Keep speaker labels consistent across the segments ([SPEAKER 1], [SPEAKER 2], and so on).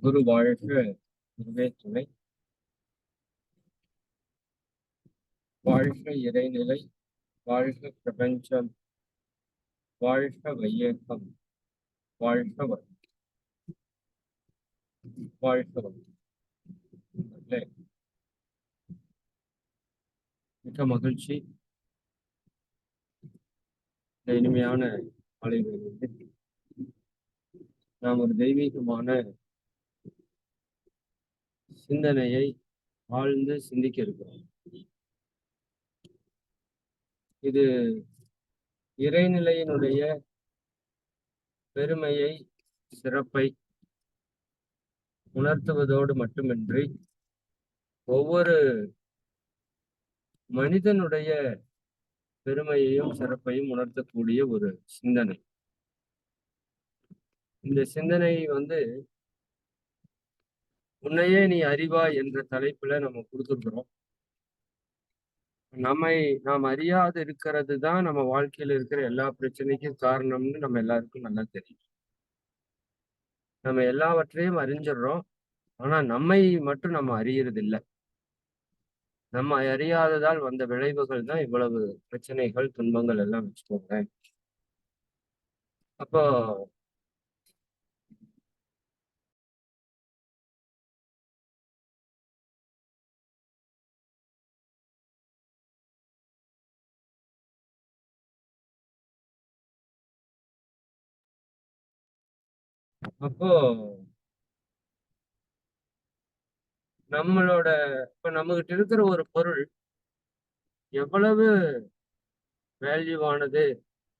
[SPEAKER 1] குரு வாழ்க, குருவே துணை. வாழ்க இறைநிலை, வாழ்க பிரபஞ்சம், வாழ்க வையகம், வாழ்க வாழ்க மிக மகிழ்ச்சி. இந்த இனிமையான ஆலயங்களிலிருந்து நாம் ஒரு தெய்வீகமான சிந்தனையை ஆழ்ந்து சிந்திக்க இருக்கிறோம். இது இறைநிலையினுடைய பெருமையை, சிறப்பை உணர்த்துவதோடு மட்டுமின்றி ஒவ்வொரு மனிதனுடைய பெருமையையும் சிறப்பையும் உணர்த்தக்கூடிய ஒரு சிந்தனை. இந்த சிந்தனை உன்னையே நீ அறிவாய் என்ற தலைப்புல நம்ம கொடுத்துருக்கிறோம். நாம் அறியாது இருக்கிறது தான் நம்ம வாழ்க்கையில இருக்கிற எல்லா பிரச்சனைக்கும் காரணம்னு நம்ம எல்லாருக்கும் நல்லா தெரியும். நம்ம எல்லாவற்றையும் அறிஞ்சிடுறோம், ஆனா நம்மை மட்டும் நம்ம அறியறது இல்லை. நம்ம அறியாததால் வந்த விளைவுகள் தான் இவ்வளவு பிரச்சனைகள், துன்பங்கள் எல்லாம் வச்சுக்கோங்க. அப்போ அப்போ இப்ப நம்மகிட்ட இருக்கிற ஒரு பொருள் எவ்வளவு வேல்யூவானது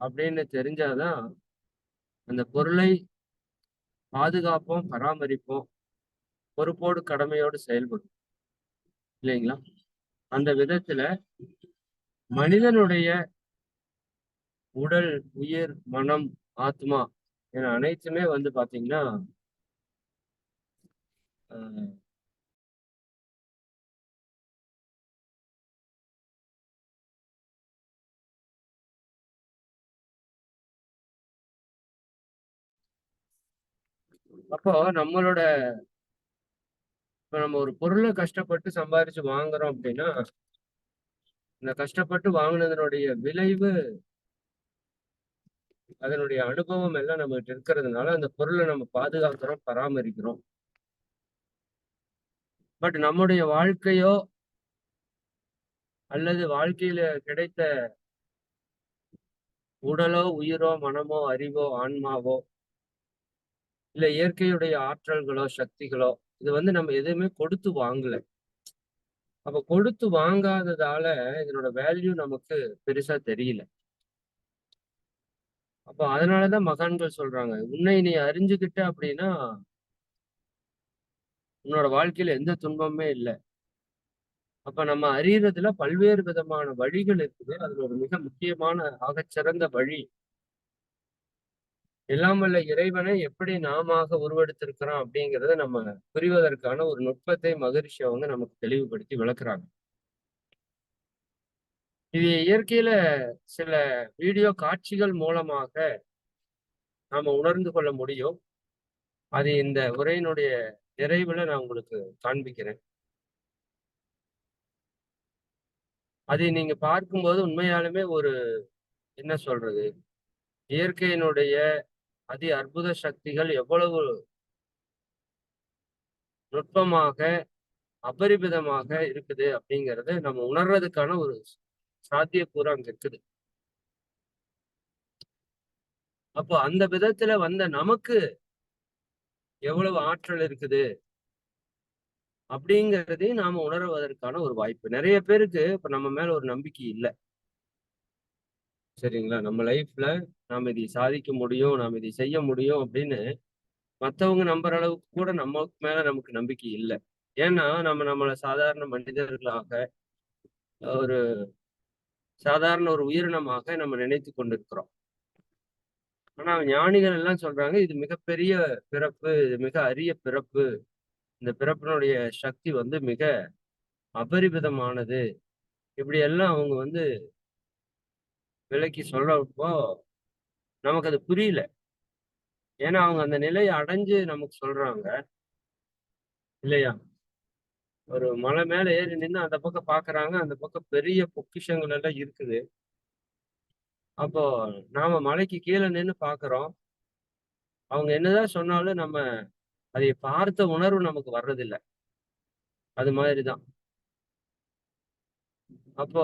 [SPEAKER 1] அப்படின்னு தெரிஞ்சாதான் அந்த பொருளை பாதுகாப்போம், பராமரிப்போம், பொறுப்போடு கடமையோடு செயல்படும், இல்லைங்களா? அந்த விதத்துல மனிதனுடைய உடல், உயிர், மனம், ஆத்மா என அனைத்துமே பாத்தீங்கன்னா அப்போ நம்ம ஒரு பொருளை கஷ்டப்பட்டு சம்பாரிச்சு வாங்குறோம் அப்படின்னா, இந்த கஷ்டப்பட்டு வாங்கினதனுடைய விளைவு, அதனுடைய அனுபவம் எல்லாம் நம்மகிட்ட இருக்கிறதுனால அந்த பொருளை நம்ம பாதுகாக்கிறோம், பராமரிக்கிறோம். பட் நம்முடைய வாழ்க்கையோ அல்லது வாழ்க்கையில கிடைத்த உடலோ, உயிரோ, மனமோ, அறிவோ, ஆன்மாவோ, இல்ல இயற்கையுடைய ஆற்றல்களோ, சக்திகளோ, இது நம்ம எதுவுமே கொடுத்து வாங்கல. அப்ப கொடுத்து வாங்காததால இதனோட வேல்யூ நமக்கு பெருசா தெரியல. அப்ப அதனாலதான் மகான்கள் சொல்றாங்க, உன்னை நீ அறிஞ்சுக்கிட்ட அப்படின்னா உன்னோட வாழ்க்கையில எந்த துன்பமே இல்லை. அப்ப நம்ம அறியறதுல பல்வேறு விதமான வழிகள் இருக்குது. அதுல ஒரு மிக முக்கியமான ஆகச்சிறந்த வழி, எல்லாம் வல்ல இறைவனை எப்படி நாம உருவெடுத்திருக்கிறோம் அப்படிங்கிறத நம்ம புரிவதற்கான ஒரு நுட்பத்தை மகரிஷி நமக்கு தெளிவுபடுத்தி விளக்குறாங்க. இது இயற்கையில சில வீடியோ காட்சிகள் மூலமாக நாம உணர்ந்து கொள்ள முடியும். அது இந்த உரையினுடைய நிறைவுல நான் உங்களுக்கு காண்பிக்கிறேன். அதை நீங்க பார்க்கும்போது உண்மையாலுமே என்ன சொல்றது, இயற்கையினுடைய அதி அற்புத சக்திகள் எவ்வளவு நுட்பமாக, அபரிமிதமாக இருக்குது அப்படிங்கறத நம்ம உணர்றதுக்கான ஒரு சாத்தியக்கூறு அங்க இருக்குது. அப்போ அந்த விதத்துல நமக்கு எவ்வளவு ஆற்றல் இருக்குது அப்படிங்கிறதையும் நாம உணர்வதற்கான ஒரு வாய்ப்பு. நிறைய பேருக்கு இப்ப நம்ம மேல ஒரு நம்பிக்கை இல்லை, சரிங்களா? நம்ம லைஃப்ல நாம இதை சாதிக்க முடியும், நாம இதை செய்ய முடியும் அப்படின்னு மற்றவங்க நம்புற அளவுக்கு கூட மேல நமக்கு நம்பிக்கை இல்லை. ஏன்னா நம்மளை சாதாரண மனிதர்களாக, ஒரு சாதாரண ஒரு உயிரினமாக நம்ம நினைத்து கொண்டிருக்கிறோம். ஆனா ஞானிகள் எல்லாம் சொல்றாங்க, இது மிகப்பெரிய பிறப்பு, இது மிக அரிய பிறப்பு, இந்த பிறப்பினுடைய சக்தி மிக அபரிமிதமானது, இப்படி எல்லாம் அவங்க விலைக்கு சொல்றப்போ நமக்கு அது புரியல. ஏன்னா அவங்க அந்த நிலையை அடைஞ்சு நமக்கு சொல்றாங்க. இல்லையா? ஒரு மலை மேல ஏறி நின்னு அந்த பக்கம் பாக்குறாங்க. அந்த பக்கம் பெரிய பொக்கிஷங்கள் எல்லாம் இருக்குது. அப்போ நாம மலைக்கு கீழ நின்னு பாக்குறோம். அவங்க என்னதான் சொன்னாலும் நம்ம அதை பார்த்த உணர்வு நமக்கு வர்றதில்ல. அது மாதிரி தான். அப்போ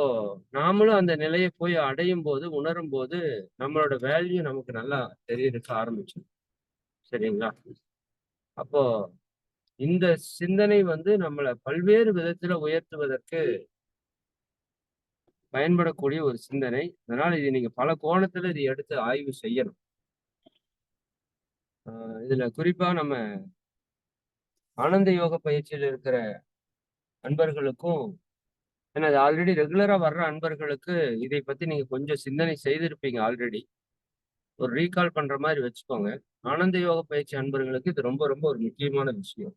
[SPEAKER 1] நாமளும் அந்த நிலைய போய் அடையும்போது, உணரும்போது, நம்மளோட வேல்யூ நமக்கு நல்லா தெரியறதுக்கு ஆரம்பிச்சுரும். சரிங்களா? அப்போ இந்த சிந்தனை வந்து நம்மள பல்வேறு விதத்துல உயர்த்துவதற்கு பயன்படக்கூடிய ஒரு சிந்தனை. அதனால இத நீங்க பல கோணத்துல இத எடுத்து ஆய்வு செய்யணும். இதுல குறிப்பா நம்ம ஆனந்த யோக பயிற்சியில இருக்கிற அன்பர்களுக்கும் ஏன்னா அது ஆல்ரெடி ரெகுலரா வர்ற அன்பர்களுக்கு இதை பத்தி நீங்க கொஞ்சம் சிந்தனை செய்திருப்பீங்க ஆல்ரெடி. ஒரு ரீகால் பண்ற மாரி வச்சுக்கோங்க. ஆனந்த யோக பயிற்சி அன்பர்களுக்கு இது ரொம்ப ரொம்ப ஒரு முக்கியமான விஷயம்.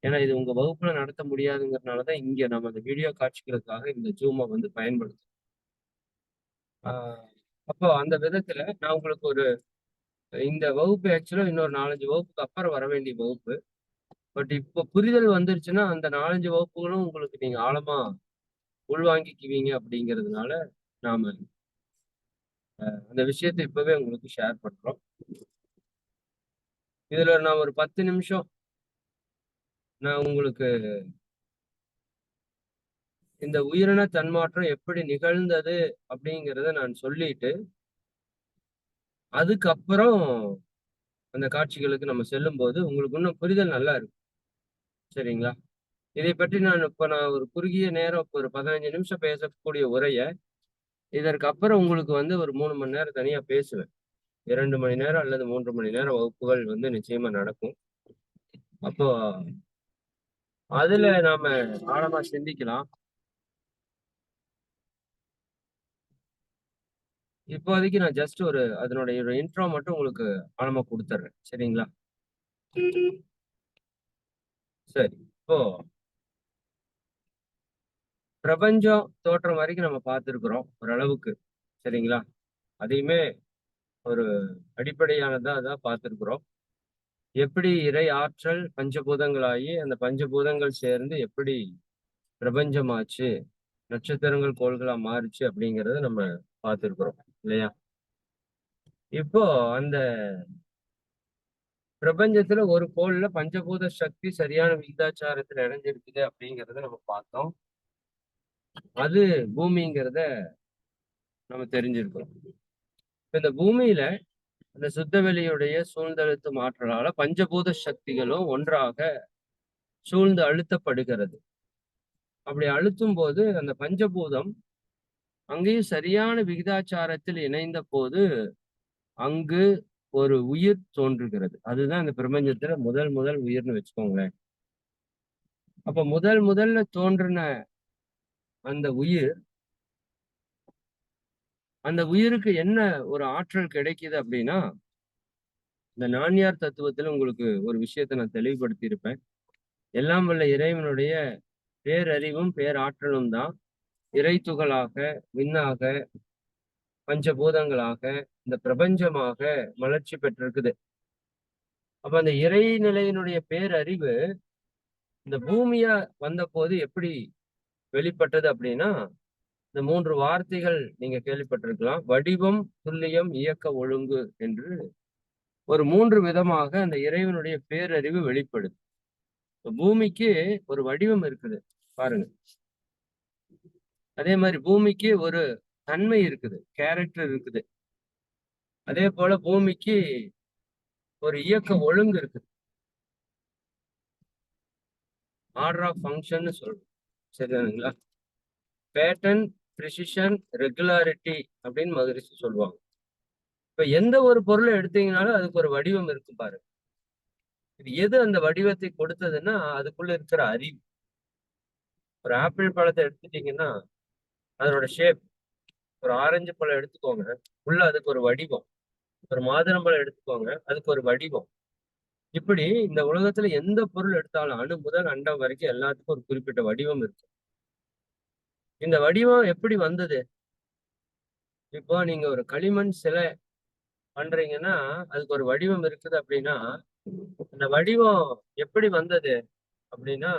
[SPEAKER 1] ஏன்னா இது உங்க வகுப்புல நடத்த முடியாதுங்கிறதுனால தான் இங்க நம்ம அந்த வீடியோ காட்சிகளுக்காக இந்த ஜூம வந்து பயன்படுத்துறோம். ஆ அப்போ அந்த விதத்துல நான் உங்களுக்கு ஒரு இந்த வகுப்பு ஆக்சுவலா இன்னொரு 4, 5 வகுப்புக்கு அப்புறம் வர வேண்டிய வகுப்பு. பட் இப்போ புரிதல் வந்துருச்சுன்னா, அந்த 4, 5 வகுப்புகளும் உங்களுக்கு நீங்க ஆழமா உள்வாங்கிக்குவீங்க அப்படிங்கிறதுனால, நாம அந்த விஷயத்த இப்பவே உங்களுக்கு ஷேர் பண்றோம். இதுல நான் ஒரு 10 நிமிஷம் நான் உங்களுக்கு இந்த உயிரின தன்மாற்றம் எப்படி நிகழ்ந்தது அப்படிங்கிறத நான் சொல்லிட்டு, அதுக்கப்புறம் அந்த காட்சிகளுக்கு நம்ம செல்லும்போது, உங்களுக்கு இன்னும் புரிதல் நல்லா இருக்கும். சரிங்களா? இதை பற்றி நான் ஒரு குறுகிய நேரம் இப்ப ஒரு 15 நிமிஷம் பேசக்கூடிய உரைய, இதற்கு அப்புறம் உங்களுக்கு வந்து ஒரு 3 மணி நேரம் தனியா பேசுவேன். 2 மணி நேரம் அல்லது 3 மணி நேரம் வகுப்புகள் வந்து நிச்சயமா நடக்கும். அப்போ அதுல நாம ஆழமா சிந்திக்கலாம். இப்போதைக்கு நான் ஜஸ்ட் அதனுடைய ஒரு இன்ட்ரோ மட்டும் உங்களுக்கு ஆழமா குடுத்துர்றேன். சரிங்களா? சரி. இப்போ பிரபஞ்சம் தோற்றம் வரைக்கும் நம்ம பார்த்திருக்கிறோம். ஓரளவுக்கு. சரிங்களா? அதையுமே ஒரு அடிப்படையானதா தான் பார்த்திருக்கிறோம். எப்படி இறை ஆற்றல் பஞ்சபூதங்களாகி, அந்த பஞ்சபூதங்கள் சேர்ந்து எப்படி பிரபஞ்சமாச்சு, நட்சத்திரங்கள் கோள்களா மாறுச்சு அப்படிங்கிறத நம்ம பார்த்திருக்கிறோம். இல்லையா? இப்போ அந்த பிரபஞ்சத்துல ஒரு கோள்ல பஞ்சபூத சக்தி சரியான விகிதாச்சாரத்துல இணைஞ்சிருக்குது அப்படிங்கிறத நம்ம பார்த்தோம். அது பூமிங்கிறத நம்ம தெரிஞ்சிருக்கிறோம். இந்த பூமியில அந்த சுத்தவெளியுடைய சூழ்ந்தழுத்தும் ஆற்றலால பஞ்சபூத சக்திகளும் ஒன்றாக சூழ்ந்து அழுத்தப்படுகிறது. அப்படி அழுத்தும் போது அந்த பஞ்சபூதம் அங்கேயும் சரியான விகிதாச்சாரத்தில் இணைந்த போது அங்கு ஒரு உயிர் தோன்றுகிறது. அதுதான் இந்த பிரபஞ்சத்துல முதல் முதல் உயிர்ன்னு வச்சுக்கோங்களேன். அப்ப முதல் முதல்ல தோன்றின அந்த உயிர், அந்த உயிருக்கு என்ன ஒரு ஆற்றல் கிடைக்குது அப்படின்னா, இந்த நான்யார் தத்துவத்துல உங்களுக்கு ஒரு விஷயத்த நான் தெளிவுபடுத்தி இருப்பேன். எல்லாம் வல்ல இறைவனுடைய பேரறிவும் பேராற்றலும் தான் இறை துகளாக, விண்ணாக, பஞ்சபூதங்களாக, இந்த பிரபஞ்சமாக மலர்ச்சி பெற்றிருக்குது. அப்ப அந்த இறைநிலையினுடைய பேரறிவு இந்த பூமியா வந்தபோது எப்படி வெளிப்பட்டது அப்படின்னா, இந்த 3 வார்த்தைகள் நீங்க கேள்விப்பட்டிருக்கலாம். வடிவம், துல்லியம், இயக்க ஒழுங்கு என்று ஒரு 3 விதமாக அந்த இறைவனுடைய பேரறிவு வெளிப்படுது. இப்ப பூமிக்கு ஒரு வடிவம் இருக்குது. பாருங்க. அதே மாரி பூமிக்கு ஒரு தன்மை இருக்குது. கேரக்டர் இருக்குது. அதே போல பூமிக்கு ஒரு இயக்க ஒழுங்கு இருக்குது. ஆர்டர் ஆஃப் ஃபங்ஷன்னு சொல்றோம். சரிதானுங்களா? பேட்டர்ன், பிரிசிஷன், ரெகுலாரிட்டி அப்படின்னு மகரிஷி சொல்லுவாங்க. இப்ப எந்த ஒரு பொருளை எடுத்தீங்கனாலும் அதுக்கு ஒரு வடிவம் இருக்கும் பாருங்க. இது எது அந்த வடிவத்தை கொடுத்ததுன்னா, அதுக்குள்ள இருக்கிற அறிவு. ஒரு ஆப்பிள் பழத்தை எடுத்துட்டீங்கன்னா, அதனோட ஷேப். ஒரு ஆரஞ்சு பழம் எடுத்துக்கோங்க. உள்ள அதுக்கு ஒரு வடிவம். ஒரு மாதுளம்பழம் எடுத்துக்கோங்க. அதுக்கு ஒரு வடிவம். இப்படி இந்த உலகத்துல எந்த பொருள் எடுத்தாலும் அணு முதல் அண்டம் வரைக்கும் எல்லாத்துக்கும் ஒரு குறிப்பிட்ட வடிவம் இருக்கு. இந்த வடிவம் எப்படி வந்தது? இப்போ நீங்க ஒரு களிமண் சிலை பண்றீங்கன்னா, அதுக்கு ஒரு வடிவம் இருக்குது அப்படின்னா, அந்த வடிவம் எப்படி வந்தது? அப்படின்னா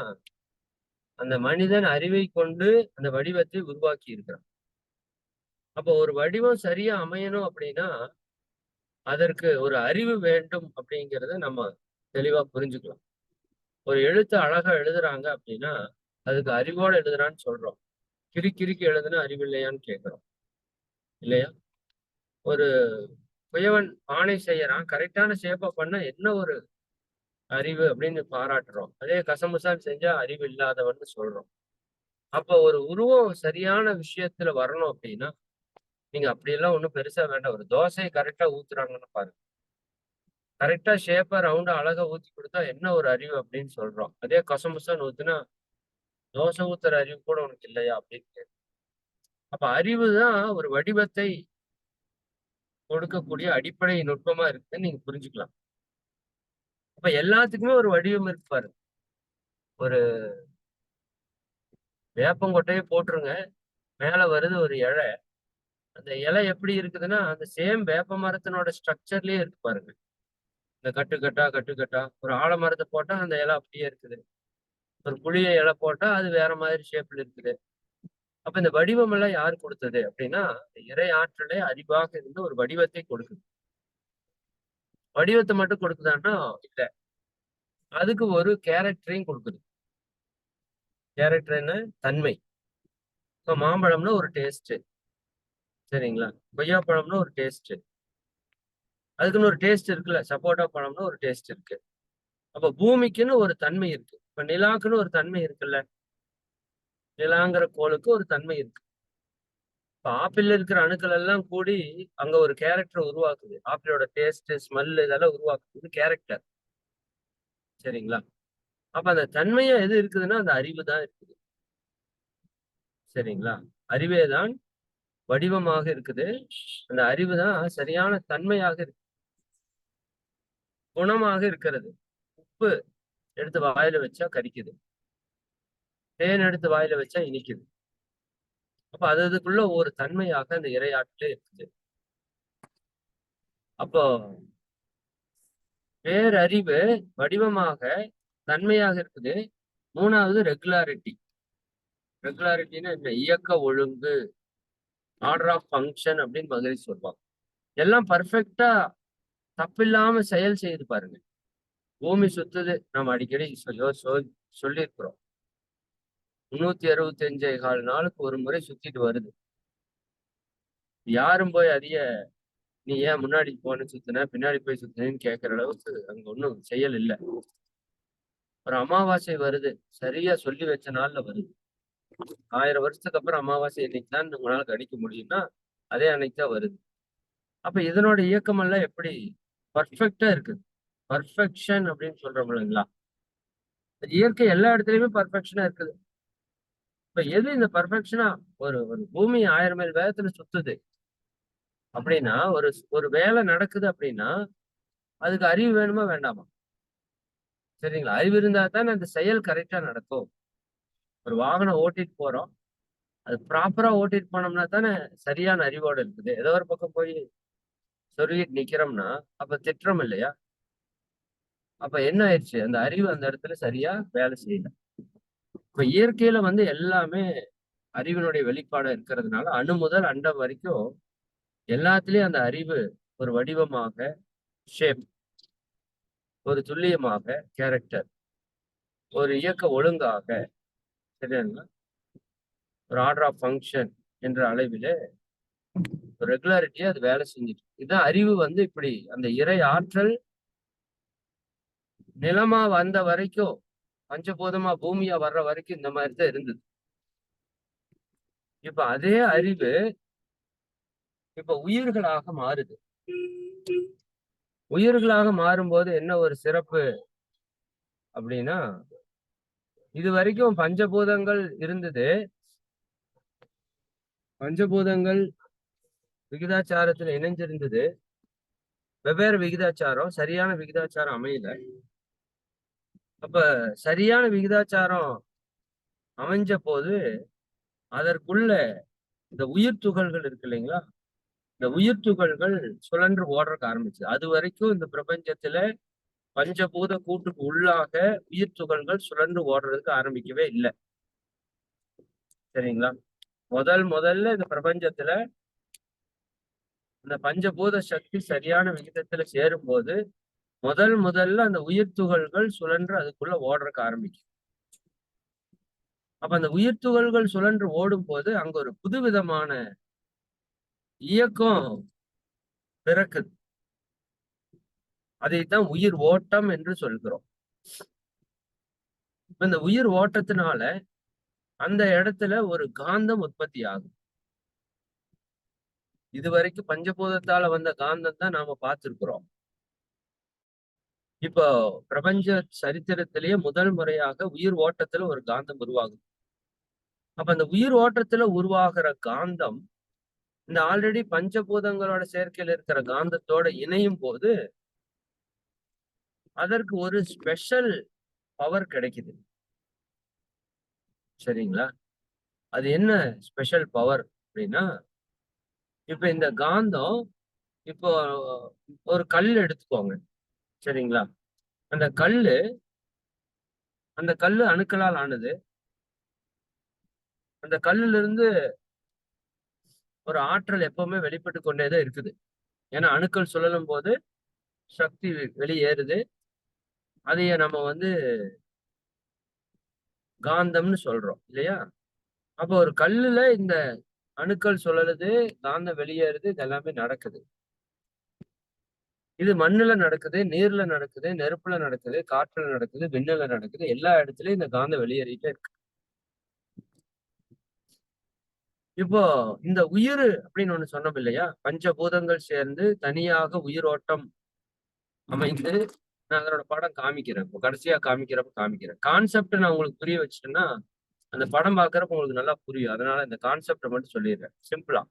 [SPEAKER 1] அந்த மனிதன் அறிவை கொண்டு அந்த வடிவத்தை உருவாக்கி இருக்கிறான். அப்போ ஒரு வடிவம் சரியா அமையணும் அப்படின்னா அதற்கு ஒரு அறிவு வேண்டும் அப்படிங்கிறத நம்ம தெளிவா புரிஞ்சுக்கலாம். ஒரு எழுத்து அழகா எழுதுறாங்க அப்படின்னா அதுக்கு அறிவோட எழுதுறான்னு சொல்றோம். கிறுக்கி எழுதுனா அறிவில்லையான்னு கேட்கிறோம் இல்லையா? ஒரு குயவன் பானை செய்யறான், கரெக்டான ஷேப்பா பண்ணா என்ன ஒரு அறிவு அப்படின்னு பாராட்டுறோம். அதே கசமுசான்னு செஞ்சா அறிவு இல்லாதவன்னு சொல்றோம். அப்ப ஒரு உருவம் சரியான விஷயத்துல வரணும் அப்படின்னா நீங்க அப்படியெல்லாம் ஒண்ணும் பெருசா வேண்டாம். ஒரு தோசையை கரெக்டா ஊத்துறாங்கன்னு பாருங்க. கரெக்டா ஷேப்பா ரவுண்டா அழகா ஊத்தி கொடுத்தா என்ன ஒரு அறிவு அப்படின்னு சொல்றோம். அதே கசமுசான்னு ஊத்துனா தோசை ஊத்துற அறிவு கூட உனக்கு இல்லையா அப்படின்னு கேட்கும். அப்ப அறிவு தான் ஒரு வடிவத்தை கொடுக்கக்கூடிய அடிப்படை நுட்பமா இருக்குன்னு நீங்க புரிஞ்சுக்கலாம். அப்ப எல்லாத்துக்குமே ஒரு வடிவம் இருக்கு பாருங்க. ஒரு வேப்பங்கொட்டையை போட்டுருங்க, மேல வருது ஒரு இலை. அந்த இலை எப்படி இருக்குதுன்னா அந்த சேம் வேப்ப மரத்தினோட ஸ்ட்ரக்சர்லயே இருக்கு பாருங்க. இந்த கட்டு கட்டா ஒரு ஆலமரத்தை போட்டா அந்த இலை அப்படியே இருக்குது. ஒரு புளிய இலை போட்டா அது வேற மாதிரி ஷேப்ல இருக்குது. அப்ப இந்த வடிவம் எல்லாம் யாரு கொடுத்தது அப்படின்னா இறை ஆற்றலே அறிவாக இருந்து ஒரு வடிவத்தை கொடுக்குது. வடிவத்தை மட்டும் கொடுக்குதான்னா இல்ல, அதுக்கு ஒரு கேரக்டரையும் கொடுக்குது. கேரக்டர் என்ன? தன்மை. இப்ப மாம்பழம்னா ஒரு டேஸ்ட், சரிங்களா? கொய்யாப்பழம்னா ஒரு டேஸ்ட், அதுக்குன்னு ஒரு டேஸ்ட் இருக்குல்ல. சப்போட்டா பழம்னா ஒரு டேஸ்ட் இருக்கு. அப்ப பூமிக்குன்னு ஒரு தன்மை இருக்கு. இப்ப நிலாக்குன்னு ஒரு தன்மை இருக்குல்ல. நிலாங்கிற கோளுக்கு ஒரு தன்மை இருக்கு. இப்ப ஆப்பிள்ல இருக்கிற அணுக்கள் எல்லாம் கூடி அங்க ஒரு கேரக்டர் உருவாக்குது. ஆப்பிளோட டேஸ்ட், ஸ்மெல் இதெல்லாம் உருவாக்குது. இது கேரக்டர், சரிங்களா? அப்ப அந்த தன்மையா எது இருக்குதுன்னா அந்த அறிவு தான் இருக்குது, சரிங்களா? அறிவே தான் வடிவமாக இருக்குது. அந்த அறிவு தான் சரியான தன்மையாக இருக்கு, குணமாக இருக்கிறது. உப்பு எடுத்து வாயில வச்சா கரிக்குது, தேன் எடுத்து வாயில வச்சா இனிக்குது. அப்ப அதுக்குள்ள ஒரு தன்மையாக அந்த இறையாற்றலே இருக்குது. அப்போ பேரறிவு வடிவமாக தன்மையாக இருக்குது. மூணாவது ரெகுலாரிட்டி. ரெகுலாரிட்டின்னா என்ன? இயக்க ஒழுங்கு, ஆர்டர் ஆஃப் ஃபங்க்ஷன் அப்படின்னு மகிழ்ச்சி சொல்லுவாங்க. எல்லாம் பர்ஃபெக்டா தப்பில்லாம செயல் செய்து பாருங்க. பூமி சுத்துது, நம்ம அடிக்கடி சொல்லியிருக்கிறோம். 365 நாளுக்கு ஒரு முறை சுத்திட்டு வருது. யாரும் போய் அதிக நீ ஏன் முன்னாடி போன சுத்தின பின்னாடி போய் சுத்தினு கேட்கிற அளவுக்கு அங்க ஒண்ணும் செயல் இல்லை. ஒரு அமாவாசை வருது, சரியா சொல்லி வச்ச நாள்ல வருது. 1000 வருஷத்துக்கு அப்புறம் அமாவாசை என்னைக்கு தான் உங்களால கணிக்க முடியும்னா அதே அன்னைக்கு தான் வருது. அப்ப இதனோட இயக்கம் எல்லாம் எப்படி பர்ஃபெக்டா இருக்குது. பர்ஃபெக்ஷன் அப்படின்னு சொல்றோம் இல்லைங்களா? இயற்கை எல்லா இடத்துலயுமே பர்ஃபெக்ஷனா இருக்குது. இப்ப எது இந்த பர்ஃபெக்ஷனா? ஒரு ஒரு பூமி 1000 மைல் வேகத்துல சுத்துது அப்படின்னா ஒரு ஒரு வேலை நடக்குது அப்படின்னா அதுக்கு அறிவு வேணுமா வேண்டாமா? சரிங்களா? அறிவு இருந்தா தானே அந்த செயல் கரெக்டா நடக்கும். ஒரு வாகனம் ஓட்டிட்டு போறோம், அது ப்ராப்பரா ஓட்டிட்டு போனோம்னா தானே சரியான அறிவோட இருக்குது. ஏதோ ஒரு பக்கம் போய் சொருகிட்டு நிக்கிறோம்னா அப்ப திட்டுறோம் இல்லையா? அப்ப என்ன ஆயிடுச்சு? அந்த அறிவு அந்த இடத்துல சரியா வேலை செய்யல. இப்ப இயற்கையில எல்லாமே அறிவினுடைய வெளிப்பாடா இருக்கிறதுனால அணு முதல் அண்டம் வரைக்கும் எல்லாத்துலயும் அந்த அறிவு ஒரு வடிவமாக, ஷேப், ஒரு துல்லியமாக, கேரக்டர், ஒரு இயக்க ஒழுங்காக, சரிங்களா? ஒரு ஆர்டர் ஆஃப் ஃபங்க்ஷன் என்ற அளவிலே ஒரு ரெகுலாரிட்டியா அது வேலை செஞ்சுட்டு இதான் அறிவு இப்படி அந்த இறை ஆற்றல் நிலமா வந்த வரைக்கும், பஞ்சபூதமா பூமியா வர்ற வரைக்கும் இந்த மாதிரி தான் இருந்தது. இப்ப அதே அறிவு இப்ப உயிர்களாக மாறுது. உயிர்களாக மாறும்போது என்ன ஒரு சிறப்பு அப்படின்னா, இது வரைக்கும் பஞ்சபூதங்கள் இருந்தது. பஞ்சபூதங்கள் விகிதாச்சாரத்துல இணைஞ்சிருந்தது. வெவ்வேறு விகிதாச்சாரம், சரியான விகிதாச்சாரம் அமையல. அப்ப சரியான விகிதாச்சாரம் அமைஞ்ச போது அதற்குள்ள இந்த உயிர் துகள்கள் இருக்கு இல்லைங்களா? இந்த உயிர் துகள்கள் சுழன்று ஓடுறதுக்கு ஆரம்பிச்சு. அது வரைக்கும் இந்த பிரபஞ்சத்துல பஞ்சபூத கூட்டுக்கு உள்ளாக உயிர் துகள்கள் சுழன்று ஓடுறதுக்கு ஆரம்பிக்கவே இல்லை. சரிங்களா? முதல்ல இந்த பிரபஞ்சத்துல இந்த பஞ்சபூத சக்தி சரியான விகிதத்துல சேரும் போது முதல்ல அந்த உயிர் துகள்கள் சுழன்று அதுக்குள்ள ஓடுறதுக்கு ஆரம்பிக்கும். அப்ப அந்த உயிர் துகள்கள் சுழன்று ஓடும் போது அங்க ஒரு புதுவிதமான இயக்கம் பிறக்குது. அதைத்தான் உயிர் ஓட்டம் என்று சொல்கிறோம். இந்த உயிர் ஓட்டத்தினால அந்த இடத்துல ஒரு காந்தம் உற்பத்தி ஆகும். இதுவரைக்கும் பஞ்சபூதத்தால வந்த காந்தம் தான் நாம பார்த்திருக்கிறோம். இப்போ பிரபஞ்ச சரித்திரத்திலேயே முதல் முறையாக உயிர் ஓட்டத்துல ஒரு காந்தம் உருவாகுது. அப்ப அந்த உயிர் ஓட்டத்துல உருவாகிற காந்தம் இந்த ஆல்ரெடி பஞ்சபூதங்களோட சேர்க்கையில இருக்கிற காந்தத்தோட இணையும் போது அதற்கு ஒரு ஸ்பெஷல் பவர் கிடைக்குது. சரிங்களா? அது என்ன ஸ்பெஷல் பவர் அப்படின்னா, இப்ப இந்த காந்தம் இப்போ ஒரு கல் எடுத்துக்கோங்க. சரிங்களா? அந்த கல்லு அணுக்களால் ஆனது. அந்த கல்லுல இருந்து ஒரு ஆற்றல் எப்பவுமே வெளிப்பட்டு கொண்டேதான் இருக்குது. ஏன்னா அணுக்கள் சுழலும் போது சக்தி வெளியேறுது. அதைய நம்ம காந்தம்னு சொல்றோம் இல்லையா? அப்போ ஒரு கல்லுல இந்த அணுக்கள் சுழலுது, காந்தம் வெளியேறுது, இது எல்லாமே நடக்குது. இது மண்ணுல நடக்குது, நீர்ல நடக்குது, நெருப்புல நடக்குது, காற்றுல நடக்குது, விண்ணுல நடக்குது. எல்லா இடத்துலயும் இந்த காந்தம் வெளியேறிட்டே இருக்கு. இப்போ இந்த உயிர் அப்படின்னு ஒண்ணு சொன்னோம் இல்லையா? பஞ்சபூதங்கள் சேர்ந்து தனியாக உயிரோட்டம் அமைந்து, நான் அதனோட படம் காமிக்கிறேன். இப்போ கடைசியா காமிக்கிறேன். கான்செப்ட் நான் உங்களுக்கு புரிய வச்சுட்டேன்னா அந்த படம் பார்க்கறப்ப உங்களுக்கு நல்லா புரியும். அதனால இந்த கான்செப்டை மட்டும் சொல்லிடுறேன் சிம்பிளா.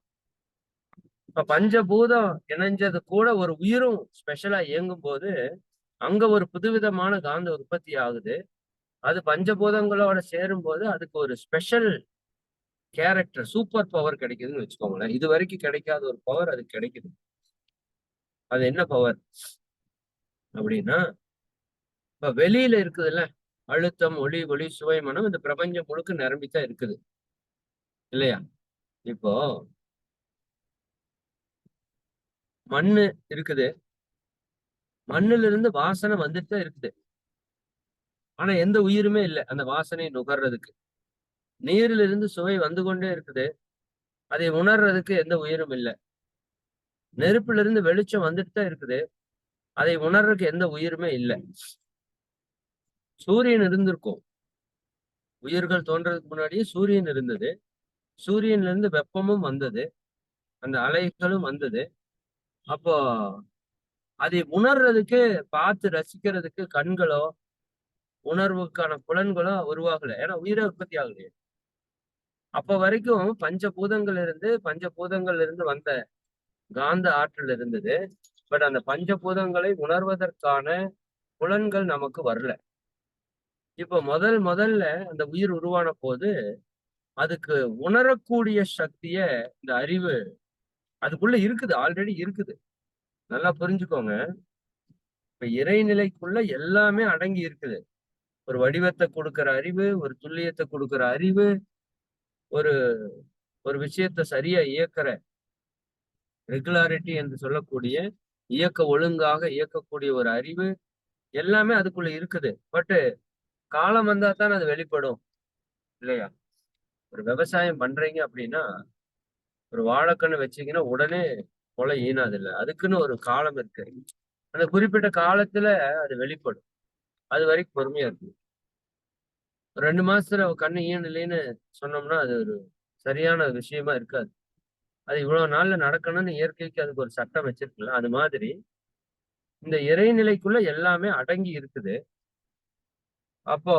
[SPEAKER 1] இப்ப பஞ்சபூதம் இணைஞ்சது கூட ஒரு உயிரும் ஸ்பெஷலா இயங்கும் போது அங்க ஒரு புதுவிதமான காந்த உற்பத்தி ஆகுது. அது பஞ்சபூதங்களோட சேரும் போது அதுக்கு ஒரு ஸ்பெஷல் கேரக்டர், சூப்பர் பவர் கிடைக்குதுன்னு வச்சுக்கோங்களேன். இது வரைக்கும் கிடைக்காத ஒரு பவர் அது கிடைக்குது. அது என்ன பவர் அப்படின்னா, இப்ப வெளியில இருக்குதுல்ல, அழுத்தம், ஒளி, ஒளி, சுவை, மனம் இந்த பிரபஞ்சம் முழுக்க நிரம்பித்தான் இருக்குது இல்லையா? இப்போ மண்ணு இருக்குது. மண்ணுல இருந்து வாசனை வந்துட்டு தான் இருக்குது. ஆனா எந்த உயிருமே இல்லை அந்த வாசனையை நுகர்றதுக்கு. நீரில் இருந்து சுவை வந்து கொண்டே இருக்குது. அதை உணர்றதுக்கு எந்த உயிரும் இல்லை. நெருப்புல இருந்து வெளிச்சம் வந்துட்டு தான் இருக்குது. அதை உணர்றதுக்கு எந்த உயிருமே இல்லை. சூரியன் இருந்திருக்கும். உயிர்கள் தோன்றதுக்கு முன்னாடியே சூரியன் இருந்தது. சூரியன்ல இருந்து வெப்பமும் வந்தது, அந்த அலைகளும் வந்தது. அப்போ அதை உணர்றதுக்கு, பார்த்து ரசிக்கிறதுக்கு கண்களோ உணர்வுக்கான புலன்களோ உருவாகல. ஏன்னா உயிரை உற்பத்தி ஆகலையே. அப்ப வரைக்கும் பஞ்சபூதங்கள் இருந்து வந்த காந்த ஆற்றல் இருந்தது. பட் அந்த பஞ்சபூதங்களை உணர்வதற்கான புலன்கள் நமக்கு வரல. இப்ப முதல்ல அந்த உயிர் உருவான போது அதுக்கு உணரக்கூடிய சக்திய இந்த அறிவு அதுக்குள்ள இருக்குது, ஆல்ரெடி இருக்குது. நல்லா புரிஞ்சுக்கோங்க. இப்ப இறைநிலைக்குள்ள எல்லாமே அடங்கி இருக்குது. ஒரு வடிவத்தை கொடுக்கிற அறிவு, ஒரு துல்லியத்தை கொடுக்கிற அறிவு, ஒரு ஒரு விஷயத்த சரியா இயக்குற ரெகுலாரிட்டி என்று சொல்லக்கூடிய ஒழுங்காக இயக்கக்கூடிய ஒரு அறிவு எல்லாமே அதுக்குள்ள இருக்குது. பட் காலம் வந்தா தான் அது வெளிப்படும் இல்லையா? ஒரு விவசாயம் பண்றீங்க அப்படின்னா ஒரு வாழைக்கண்ணு வச்சீங்கன்னா உடனே கொலை ஈனாது இல்லை. அதுக்குன்னு ஒரு காலம் இருக்கு. அந்த குறிப்பிட்ட காலத்துல அது வெளிப்படும். அது வரைக்கும் பொறுமையா இருக்கு. ஒரு 2 மாசத்துல கண்ணு ஈனலைன்னு சொன்னோம்னா அது ஒரு சரியான விஷயமா இருக்காது. அது இவ்வளவு நாள்ல நடக்கணும்னு இயற்கைக்கு அதுக்கு ஒரு சட்டம் வச்சிருக்கலாம். அது மாதிரி இந்த இறைநிலைக்குள்ள எல்லாமே அடங்கி இருக்குது. அப்போ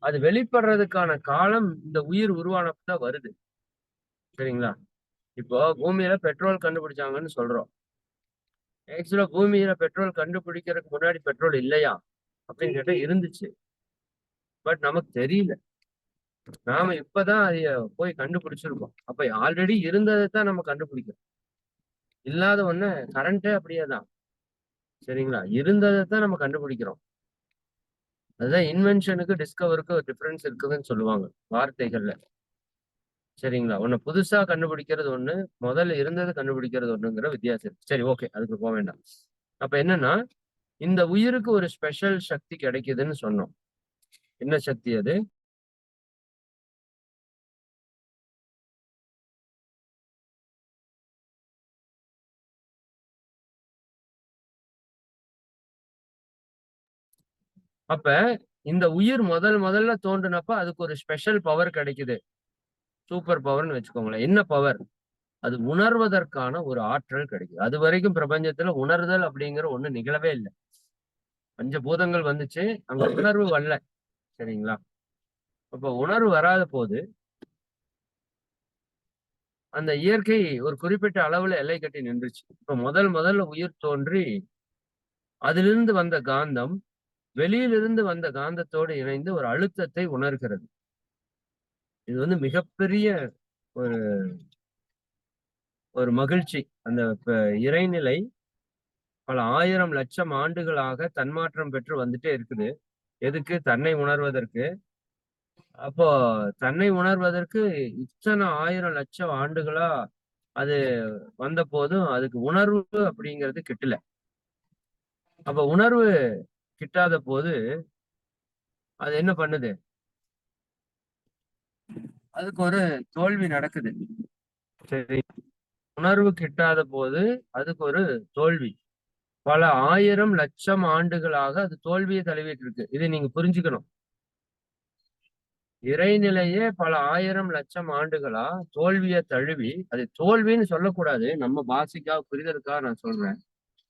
[SPEAKER 1] அது வெளிப்படுறதுக்கான காலம் இந்த உயிர் உருவானப்பதான் வருது. சரிங்களா? இப்போ பூமியில பெட்ரோல் கண்டுபிடிச்சாங்கன்னு சொல்றோம். ஆக்சுவலா பூமியில பெட்ரோல் கண்டுபிடிக்கிறதுக்கு முன்னாடி பெட்ரோல் இல்லையா அப்படின்னு கேட்டா இருந்துச்சு. பட் நமக்கு தெரியல. நாம இப்பதான் அதைய போய் கண்டுபிடிச்சிருக்கோம். அப்ப ஆல்ரெடி இருந்ததை தான் நம்ம கண்டுபிடிக்கிறோம். இல்லாத ஒண்ணு கரண்டே அப்படியே தான். சரிங்களா? இருந்ததை தான் நம்ம கண்டுபிடிக்கிறோம். அதுதான் இன்வென்ஷனுக்கு டிஸ்கவருக்கு ஒரு டிஃபரன்ஸ் இருக்குதுன்னு சொல்லுவாங்க வார்த்தைகள்ல. சரிங்களா? ஒண்ணு புதுசா கண்டுபிடிக்கிறது ஒண்ணு, முதல்ல இருந்தது கண்டுபிடிக்கிறது ஒண்ணுங்கிற வித்தியாசம் இருக்கு. சரி, ஓகே, அதுக்கு போக வேண்டாம். அப்ப என்னன்னா, இந்த உயிருக்கு ஒரு ஸ்பெஷல் சக்தி கிடைக்குதுன்னு சொன்னோம். என்ன சக்தி அது? அப்ப இந்த உயிர் முதல்ல தோன்றினப்ப அதுக்கு ஒரு ஸ்பெஷல் பவர் கிடைக்குது. சூப்பர் பவர்னு வச்சுக்கோங்களேன். என்ன பவர்? அது உணர்வதற்கான ஒரு ஆற்றல் கிடைக்குது. அது வரைக்கும் பிரபஞ்சத்துல உணர்தல் அப்படிங்கிற ஒண்ணு நிகழவே இல்லை. பஞ்சபூதங்கள் வந்துச்சு, அங்க உணர்வு வரல. சரிங்களா? அப்ப உணர்வு வராத போது அந்த இயற்கை ஒரு குறிப்பிட்ட அளவுல எல்லை கட்டி நின்றுச்சு. இப்ப முதல்ல உயிர் தோன்றி அதிலிருந்து வந்த காந்தம் வெளியிலிருந்து வந்த காந்தத்தோடு இணைந்து ஒரு அழுத்தத்தை உணர்கிறது. இது வந்து மிகப்பெரிய ஒரு ஒரு மகிழ்ச்சி. அந்த இறைநிலை பல 1000 லட்சம் ஆண்டுகளாக தன்மாற்றம் பெற்று வந்துட்டே இருக்குது. எதுக்கு? தன்னை உணர்வதற்கு. அப்போ தன்னை உணர்வதற்கு இத்தனை 1000 லட்சம் ஆண்டுகளா அது வந்த போதும் அதுக்கு உணர்வு அப்படிங்கிறது கிட்டல. அப்ப உணர்வு கிட்டாத போது அது என்ன பண்ணுது? அதுக்கு ஒரு தோல்வி நடக்குது. சரி, உணர்வு கிட்டாத போது அதுக்கு ஒரு தோல்வி. பல 1000 லட்சம் ஆண்டுகளாக அது தோல்வியை தழுவிட்டு இருக்கு. இதை நீங்க புரிஞ்சுக்கணும். இறைநிலையே பல 1000 லட்சம் ஆண்டுகளா தோல்வியை தழுவி, அது தோல்வின்னு சொல்லக்கூடாது. நம்ம பாசிக்கா புரிதலுக்காக நான் சொல்றேன்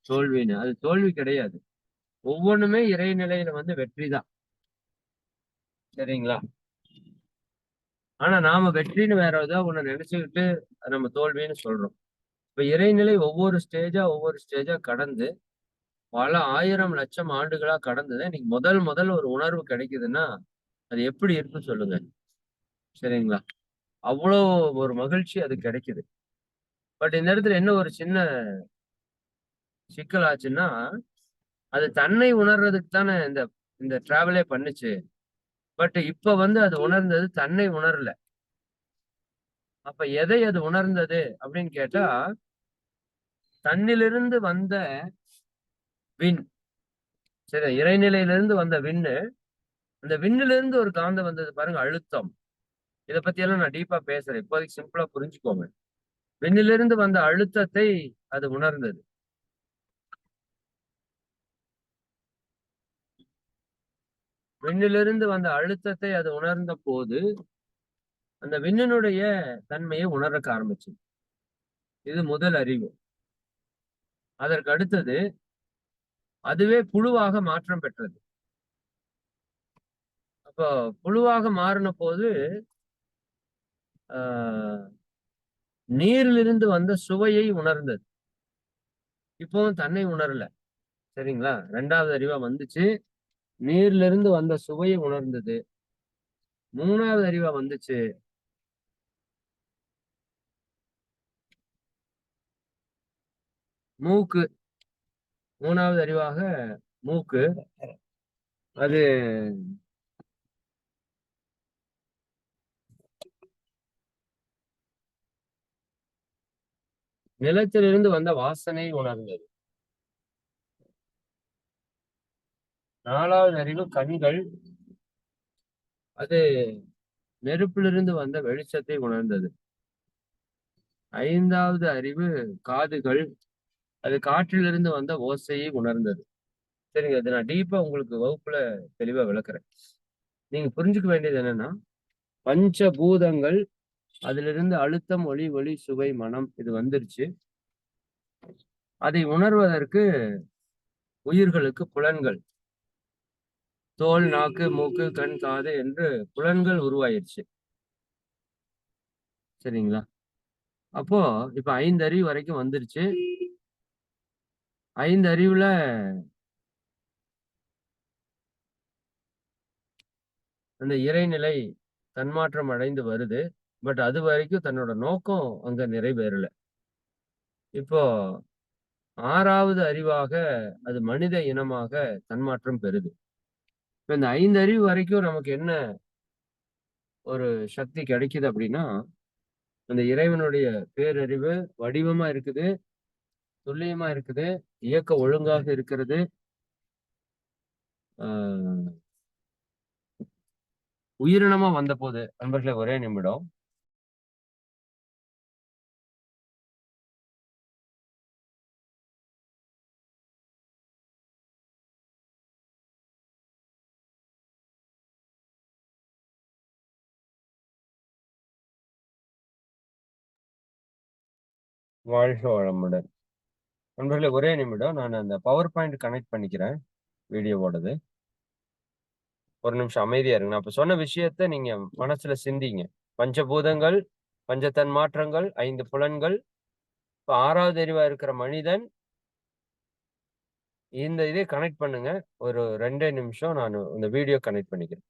[SPEAKER 1] தோல்வின்னு. அது தோல்வி கிடையாது. ஒவ்வொன்றுமே இறைநிலையில வந்து வெற்றி தான். சரிங்களா? ஆனா நாம வெற்றின்னு வேற ஏதாவது ஒண்ணு நினைச்சுக்கிட்டு நம்ம தோல்வின்னு சொல்றோம். இப்ப இறைநிலை ஒவ்வொரு ஸ்டேஜா கடந்து பல 1000 லட்சம் ஆண்டுகளா கடந்தது. இன்னைக்கு முதல்ல ஒரு உணர்வு கிடைக்குதுன்னா அது எப்படி இருக்குன்னு சொல்லுங்க. சரிங்களா? அவ்வளோ ஒரு மகிழ்ச்சி அது கிடைக்குது. பட் இந்த இடத்துல என்ன ஒரு சின்ன சிக்கல் ஆச்சுன்னா, அது தன்னை உணர்றதுக்கு தானே இந்த இந்த டிராவலே பண்ணுச்சு. பட் இப்ப வந்து அது உணர்ந்தது தன்னை உணரல. அப்ப எதை அது உணர்ந்தது அப்படின்னு கேட்டா, தன்னிலிருந்து வந்த விண். சரி, இறைநிலையிலிருந்து வந்த விண்ணு, அந்த விண்ணிலிருந்து ஒரு காந்தம் வந்தது பாருங்க, அழுத்தம். இத பத்தி எல்லாம் நான் டீப்பா பேசுறேன். இப்போதைக்கு சிம்பிளா புரிஞ்சுக்கோங்க. விண்ணிலிருந்து வந்த அழுத்தத்தை அது உணர்ந்தது. விண்ணிலிருந்து வந்த அழுத்தத்தை அது உணர்ந்த போது அந்த விண்ணினுடைய தன்மையை உணரக்க ஆரம்பிச்சு. இது முதல் அறிவு. அதற்கு அடுத்தது அதுவே புழுவாக மாற்றம் பெற்றது. அப்போ புழுவாக மாறின போது ஆஹ் நீரிலிருந்து வந்த சுவையை உணர்ந்தது. இப்பவும் தன்னை உணரல. சரிங்களா? 2வது அறிவா வந்துச்சு. நீர்ல இருந்து வந்த சுவையை உணர்ந்தது. 3வது அறிவா வந்துச்சு. மூக்கு. 3வது அறிவாக மூக்கு. அது நிலத்திலிருந்து வந்த வாசனை உணர்ந்தது. 4வது அறிவு கண்கள். அது நெருப்பிலிருந்து வந்த வெளிச்சத்தை உணர்ந்தது. 5வது அறிவு காதுகள். அது காற்றிலிருந்து வந்த ஓசையை உணர்ந்தது. சரிங்க, அது நான் டீப்பா உங்களுக்கு வகுப்புல தெளிவா விளக்குறேன். நீங்க புரிஞ்சுக்க வேண்டியது என்னன்னா, பஞ்சபூதங்கள், அதிலிருந்து அழுத்தம், ஒளி, சுவை, மனம் இது வந்துருச்சு. அதை உணர்வதற்கு உயிர்களுக்கு புலன்கள், தோல், நாக்கு, மூக்கு, கண், காது என்று புலன்கள் உருவாயிருச்சு. சரிங்களா? அப்போ இப்ப 5 அறிவு வரைக்கும் வந்துருச்சு. 5 அறிவுல அந்த இறைநிலை தன்மாற்றம் அடைந்து வருது. பட் அது வரைக்கும் தன்னோட நோக்கம் அங்க நிறைவேறல. இப்போ 6வது அறிவாக அது மனித இனமாக தன்மாற்றம் பெறுது. இப்ப இந்த 5 அறிவு வரைக்கும் நமக்கு என்ன ஒரு சக்தி கிடைக்குது அப்படின்னா, அந்த இறைவனுடைய பேரறிவு வடிவமா இருக்குது, துல்லியமா இருக்குது, இயக்க ஒழுங்காக இருக்கிறது. ஆ உயிரினமா வந்தபோது நண்பர்களே ஒரே நிமிடம். வாழ்க வளமுடன். நண்பர்களே ஒரே நிமிடம். நான் அந்த பவர் பாயிண்ட் கனெக்ட் பண்ணிக்கிறேன். வீடியோவோடது. ஒரு நிமிஷம் அமைதியா இருங்க. நான் இப்ப சொன்ன விஷயத்த நீங்க மனசுல சிந்திங்க. பஞ்சபூதங்கள், பஞ்ச தன்மாற்றங்கள், 5 புலன்கள், இப்ப 6வது அறிவா இருக்கிற மனிதன், இந்த இதை கனெக்ட் பண்ணுங்க. ஒரு 2 நிமிஷம் நானு இந்த வீடியோ கனெக்ட் பண்ணிக்கிறேன்.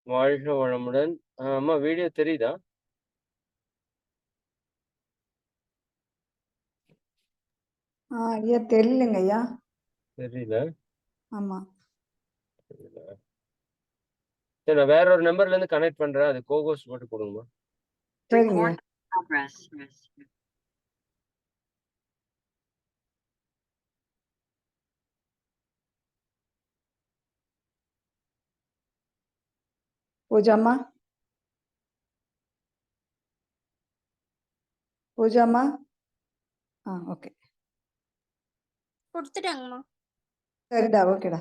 [SPEAKER 1] வாழ்க வளமுடன். அம்மா வீடியோ தெரியுதா?
[SPEAKER 2] ஐயா தெரியலங்க ஐயா.
[SPEAKER 1] தெரியல.
[SPEAKER 2] ஆமா.
[SPEAKER 1] சரி, நான் வேற ஒரு நம்பர்ல இருந்து கனெக்ட் பண்றேன். அது கோகோஸ் மட்டும் கொடுங்கம்மா.
[SPEAKER 2] சரிங்க. பூஜாமா, பூஜாமா. ஓகே.
[SPEAKER 3] கொடுத்துட்டாங்கம்மா.
[SPEAKER 2] சரிடா, ஓகேடா.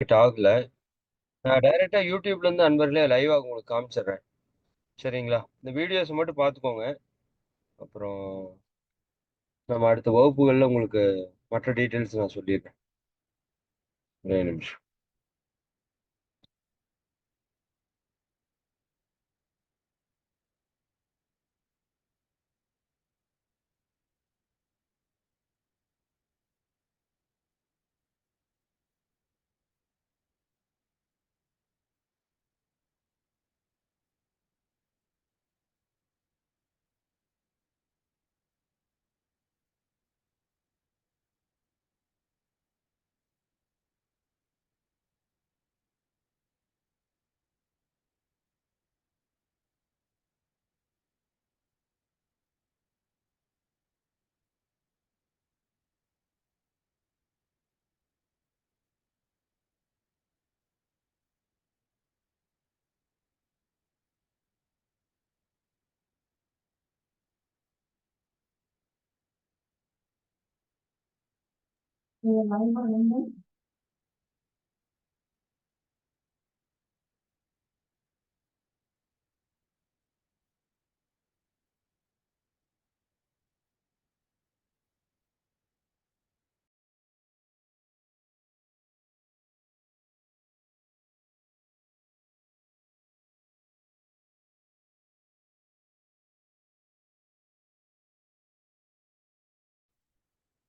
[SPEAKER 1] ஆகல. நான் டைரக்டா யூடியூப்ல இருந்து அன்பர்களே லைவா உங்களுக்கு காமிச்சிடுறேன். சரிங்களா? இந்த வீடியோஸ் மட்டும் பார்த்துக்கோங்க. அப்புறம் நம்ம அடுத்த வகுப்புகள்ல உங்களுக்கு மற்ற டீட்டெயில்ஸ் நான் சொல்லிடுறேன். ஒரே நிமிஷம்.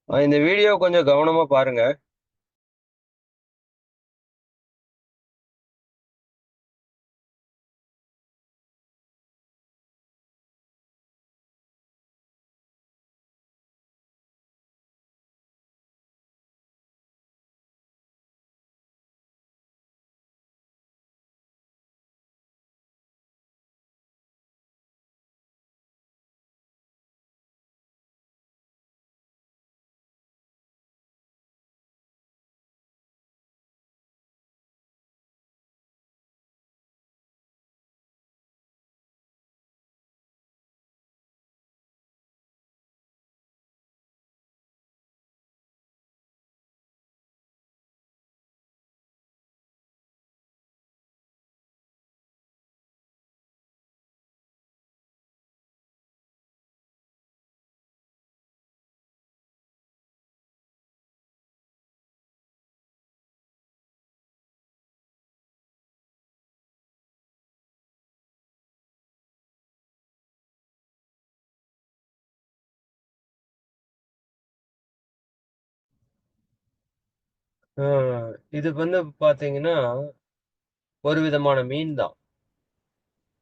[SPEAKER 1] இந்த வீடியோ கொஞ்சம் கவனமா பாருங்க. இது வந்து பாத்தீங்கன்னா ஒரு விதமான மீன் தான்.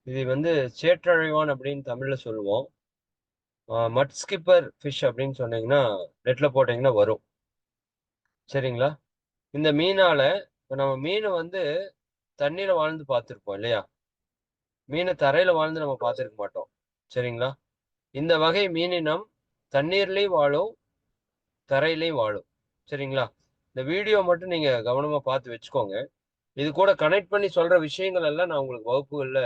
[SPEAKER 1] இது வந்து சேற்றழைவான் அப்படின்னு தமிழ்ல சொல்லுவோம். மட் ஸ்கிப்பர் ஃபிஷ் அப்படின்னு சொன்னீங்கன்னா நெட்ல போட்டீங்கன்னா வரும். சரிங்களா? இந்த மீனால இப்ப நம்ம மீனை வந்து தண்ணியில வாழ்ந்து பார்த்திருப்போம் இல்லையா? மீனை தரையில வாழ்ந்து நம்ம பார்த்திருக்க மாட்டோம். சரிங்களா? இந்த வகை மீனினம் தண்ணீர்லயும் வாழும், தரையிலையும் வாழும். சரிங்களா? இந்த வீடியோ மட்டும் நீங்க கவனமா பார்த்து வச்சுக்கோங்க. இது கூட கனெக்ட் பண்ணி சொல்ற விஷயங்கள் எல்லாம் நான் உங்களுக்கு வகுப்புகள்ல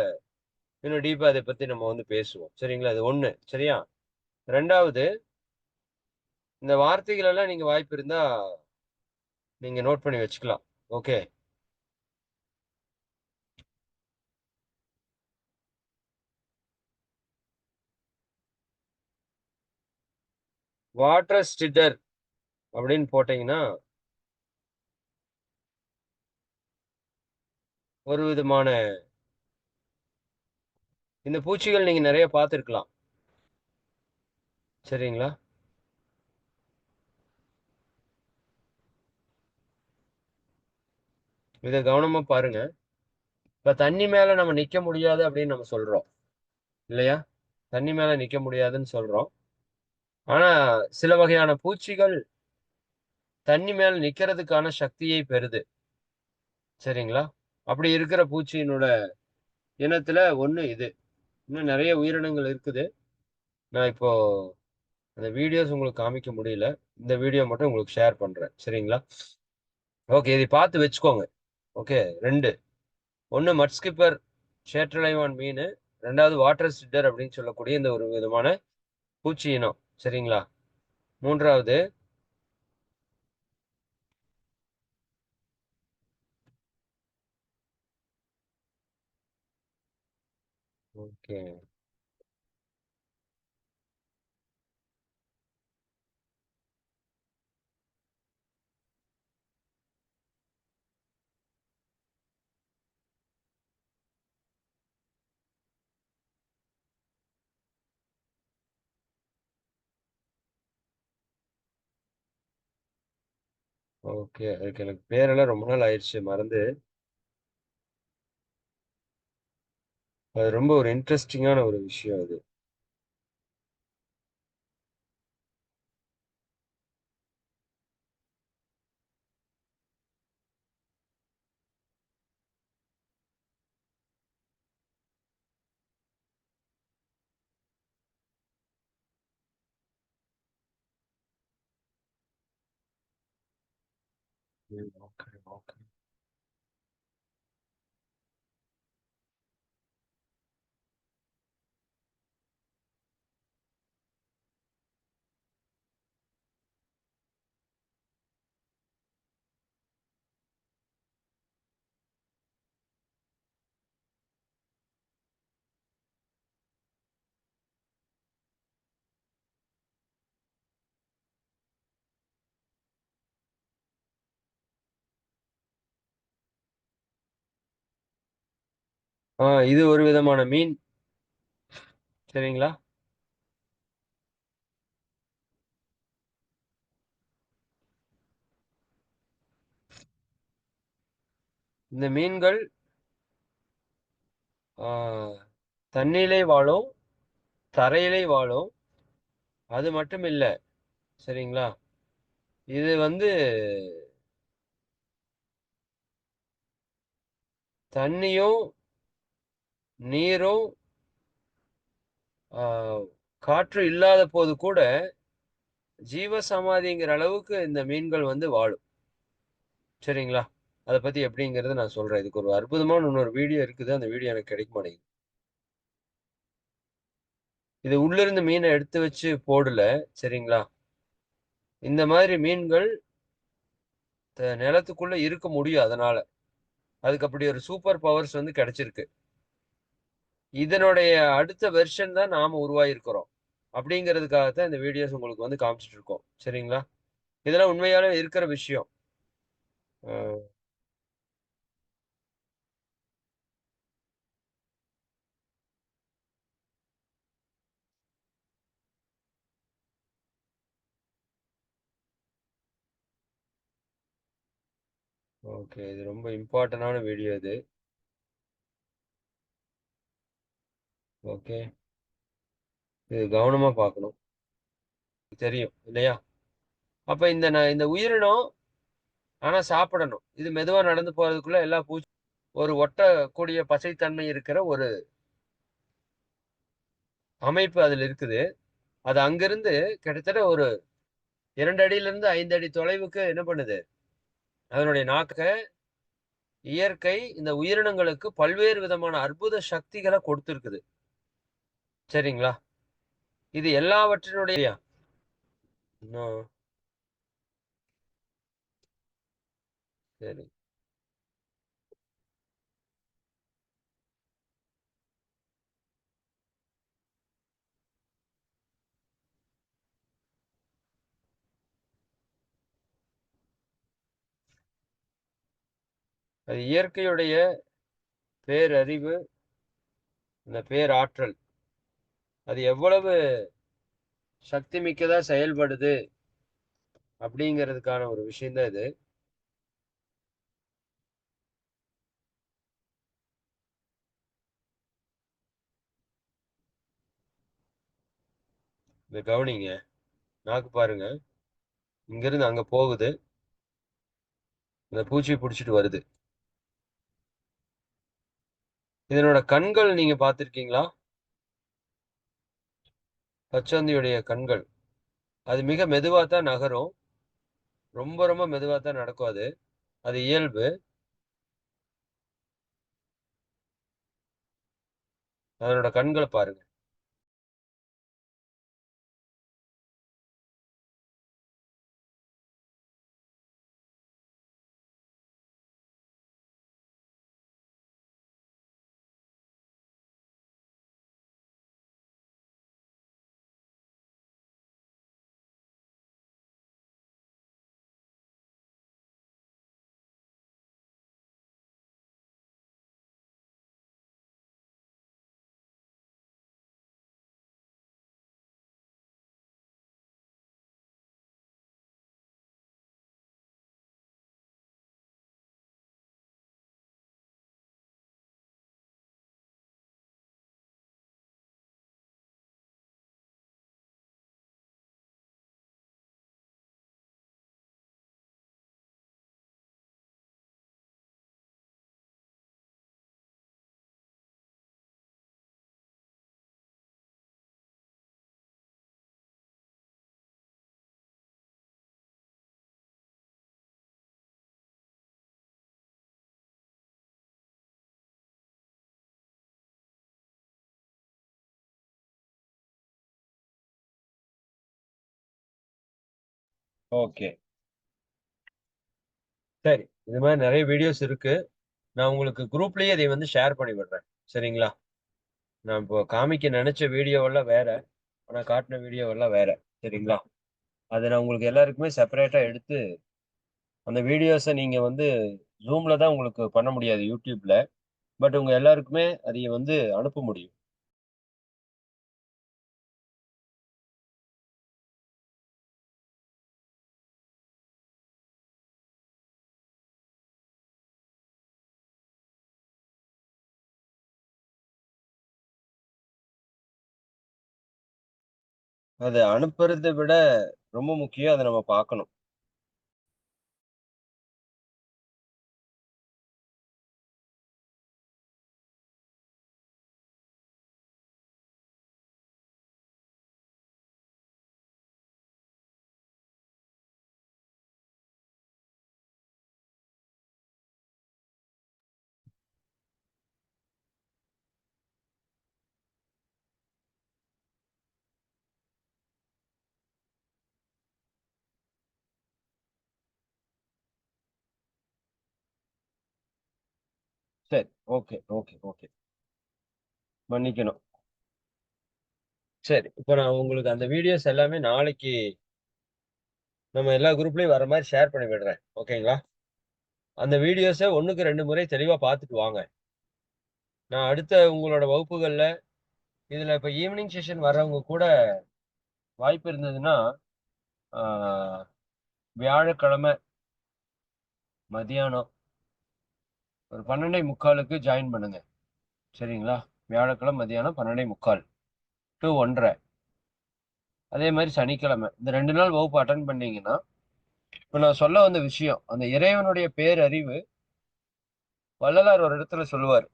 [SPEAKER 1] இன்னும் டீப்பா இதை பத்தி நம்ம வந்து பேசுவோம். சரிங்களா? இது ஒண்ணு. சரியா? ரெண்டாவது, இந்த வார்த்தைகள் எல்லாம் நீங்க வாய்ப்பு இருந்தா நீங்க நோட் பண்ணி வச்சுக்கலாம். ஓகே. வாட்டர் ஸ்டிட்டர் அப்படின்னு போட்டீங்கன்னா ஒரு விதமான இந்த பூச்சிகள் நீங்க நிறைய பார்த்திருக்கலாம். சரிங்களா? இதை கவனமா பாருங்க. இப்ப தண்ணி மேல நம்ம நிக்க முடியாது அப்படின்னு நம்ம சொல்றோம் இல்லையா? தண்ணி மேல நிக்க முடியாதுன்னு சொல்றோம். ஆனா சில வகையான பூச்சிகள் தண்ணி மேல நிக்கிறதுக்கான சக்தியை பெறுது. சரிங்களா? அப்படி இருக்கிற பூச்சியினோட இனத்துல ஒண்ணு இது. இன்னும் நிறைய உயிரினங்கள் இருக்குது. நான் இப்போ அந்த வீடியோஸ் உங்களுக்கு காமிக்க முடியல. இந்த வீடியோ மட்டும் உங்களுக்கு ஷேர் பண்றேன். சரிங்களா? ஓகே. இதை பார்த்து வச்சுக்கோங்க. ஓகே. ரெண்டு, ஒண்ணு மட் ஸ்கிப்பர் சேற்றலைவான் மீன், ரெண்டாவது வாட்டர் ஸ்டிட்டர் அப்படின்னு சொல்லக்கூடிய இந்த ஒரு விதமான பூச்சி இனம். சரிங்களா? மூன்றாவது ஓகே. ஓகே. அதுக்கு எனக்கு பேரெல்லாம் ரொம்ப நாள் ஆயிருச்சு மறந்து. அது ரொம்ப ஒரு இன்ட்ரஸ்டிங்கான ஒரு விஷயம் அது. Okay, okay. இது ஒரு விதமான மீன். சரிங்களா? இந்த மீன்கள் ஆ தண்ணீலே வாழும், தரையிலே வாழும். அது மட்டும் இல்ல. சரிங்களா? இது வந்து தண்ணியும், நீரும், ஆ காற்று இல்லாத போது கூட ஜீவசமாதிங்கிற அளவுக்கு இந்த மீன்கள் வந்து வாழும். சரிங்களா? அத பத்தி எப்படிங்கிறத நான் சொல்றேன். இதுக்கு ஒரு அற்புதமான இன்னொரு வீடியோ இருக்குது. அந்த வீடியோ எனக்கு கிடைக்க மாட்டேங்குது. இது உள்ளிருந்து மீன எடுத்து வச்சு போடல. சரிங்களா? இந்த மாதிரி மீன்கள் நிலத்துக்குள்ள இருக்க முடியும் அதனால. அதுக்கு அப்படி ஒரு சூப்பர் பவர்ஸ் வந்து கிடைச்சிருக்கு. இதனுடைய அடுத்த வெர்ஷன் தான் நாம உருவாகியிருக்கிறோம். அப்படிங்கிறதுக்காகத்தான் இந்த வீடியோஸ் உங்களுக்கு வந்து காமிச்சிட்டு இருக்கோம். சரிங்களா? இதெல்லாம் உண்மையாவே இருக்கிற விஷயம். அ ஓகே. இது ரொம்ப இம்பார்ட்டன்டான வீடியோ இது. ஓகே. இது கவனமா பார்க்கணும். தெரியும் இல்லையா? அப்ப இந்த உயிரினம் ஆனா சாப்பிடணும். இது மெதுவா நடந்து போறதுக்குள்ள எல்லா ஒரு ஒட்டக்கூடிய பசைத்தன்மை இருக்கிற ஒரு அமைப்பு அதுல இருக்குது. அது அங்கிருந்து கிட்டத்தட்ட ஒரு 2 அடியிலிருந்து 5 அடி தொலைவுக்கு என்ன பண்ணுது? அதனுடைய நாக்க இயற்கை இந்த உயிரினங்களுக்கு பல்வேறு விதமான அற்புத சக்திகள கொடுத்திருக்குது. சரிங்களா? இது எல்லாவற்றினுடைய இன்னும் சரி. அது இயற்கையுடைய பேரறிவு, இந்த பேராற்றல். அது எவ்வளவு சக்தி மிக்கதா செயல்படுது அப்படிங்கிறதுக்கான ஒரு விஷயம் தான் இது. இத கவனிங்க. நாக்கு பாருங்க. இங்கிருந்து அங்க போகுது. இந்த பூச்சிய புடிச்சிட்டு வருது. இதனோட கண்கள் நீங்க பார்த்திருக்கீங்களா? பச்சோந்தியுடைய கண்கள். அது மிக மெதுவா தான் நகரும். ரொம்ப ரொம்ப மெதுவா தான் நடக்கும் அது. அது இயல்பு. அதனோட கண்கள பாருங்க. ஓகே, சரி. இது மாதிரி நிறைய வீடியோஸ் இருக்கு. நான் உங்களுக்கு குரூப்லயே இதை வந்து ஷேர் பண்ணி விடுறேன். சரிங்களா? நான் இப்போ காமிக்க நினைச்ச வீடியோவெல்லாம் வேற. ஆனா காட்டின வீடியோவெல்லாம் வேற. சரிங்களா? அதை நான் உங்களுக்கு எல்லாருக்குமே செப்பரேட்டா எடுத்து அந்த வீடியோஸை நீங்க வந்து ஜூம்ல தான் உங்களுக்கு பண்ண முடியாது யூடியூப்ல. பட் உங்க எல்லாருக்குமே அதை வந்து அனுப்ப முடியும். அதை அனுப்புறதை விட ரொம்ப முக்கியம் அதை நம்ம பார்க்கணும். சரி. Okay, okay, okay. மன்னிக்கணும். சரி. இப்ப நான் உங்களுக்கு அந்த வீடியோஸ் எல்லாமே நாளைக்கு நம்ம எல்லா குரூப்லயும் வர மாதிரி ஷேர் பண்ணி விடுறேன். ஓகேங்களா? அந்த வீடியோஸ 1க்கு 2 முறை தெளிவா பார்த்துட்டு வாங்க. நான் அடுத்த உங்களோட வகுப்புகள்ல இதுல இப்ப ஈவினிங் செஷன் வர்றவங்க கூட வாய்ப்பு இருந்ததுன்னா, ஆ வியாழக்கிழமை மதியானம் ஒரு 12:45க்கு ஜாயின் பண்ணுங்க. சரிங்களா? வியாழக்கிழமை மதியானம் 12:45 to 1:30. அதே மாதிரி சனிக்கிழமை. இந்த 2 நாள் வகுப்பு அட்டெண்ட் பண்ணீங்கன்னா, இப்ப நான் சொல்ல வந்த விஷயம், அந்த இறைவனுடைய பேரறிவு வள்ளலார் ஒரு இடத்துல சொல்லுவார்.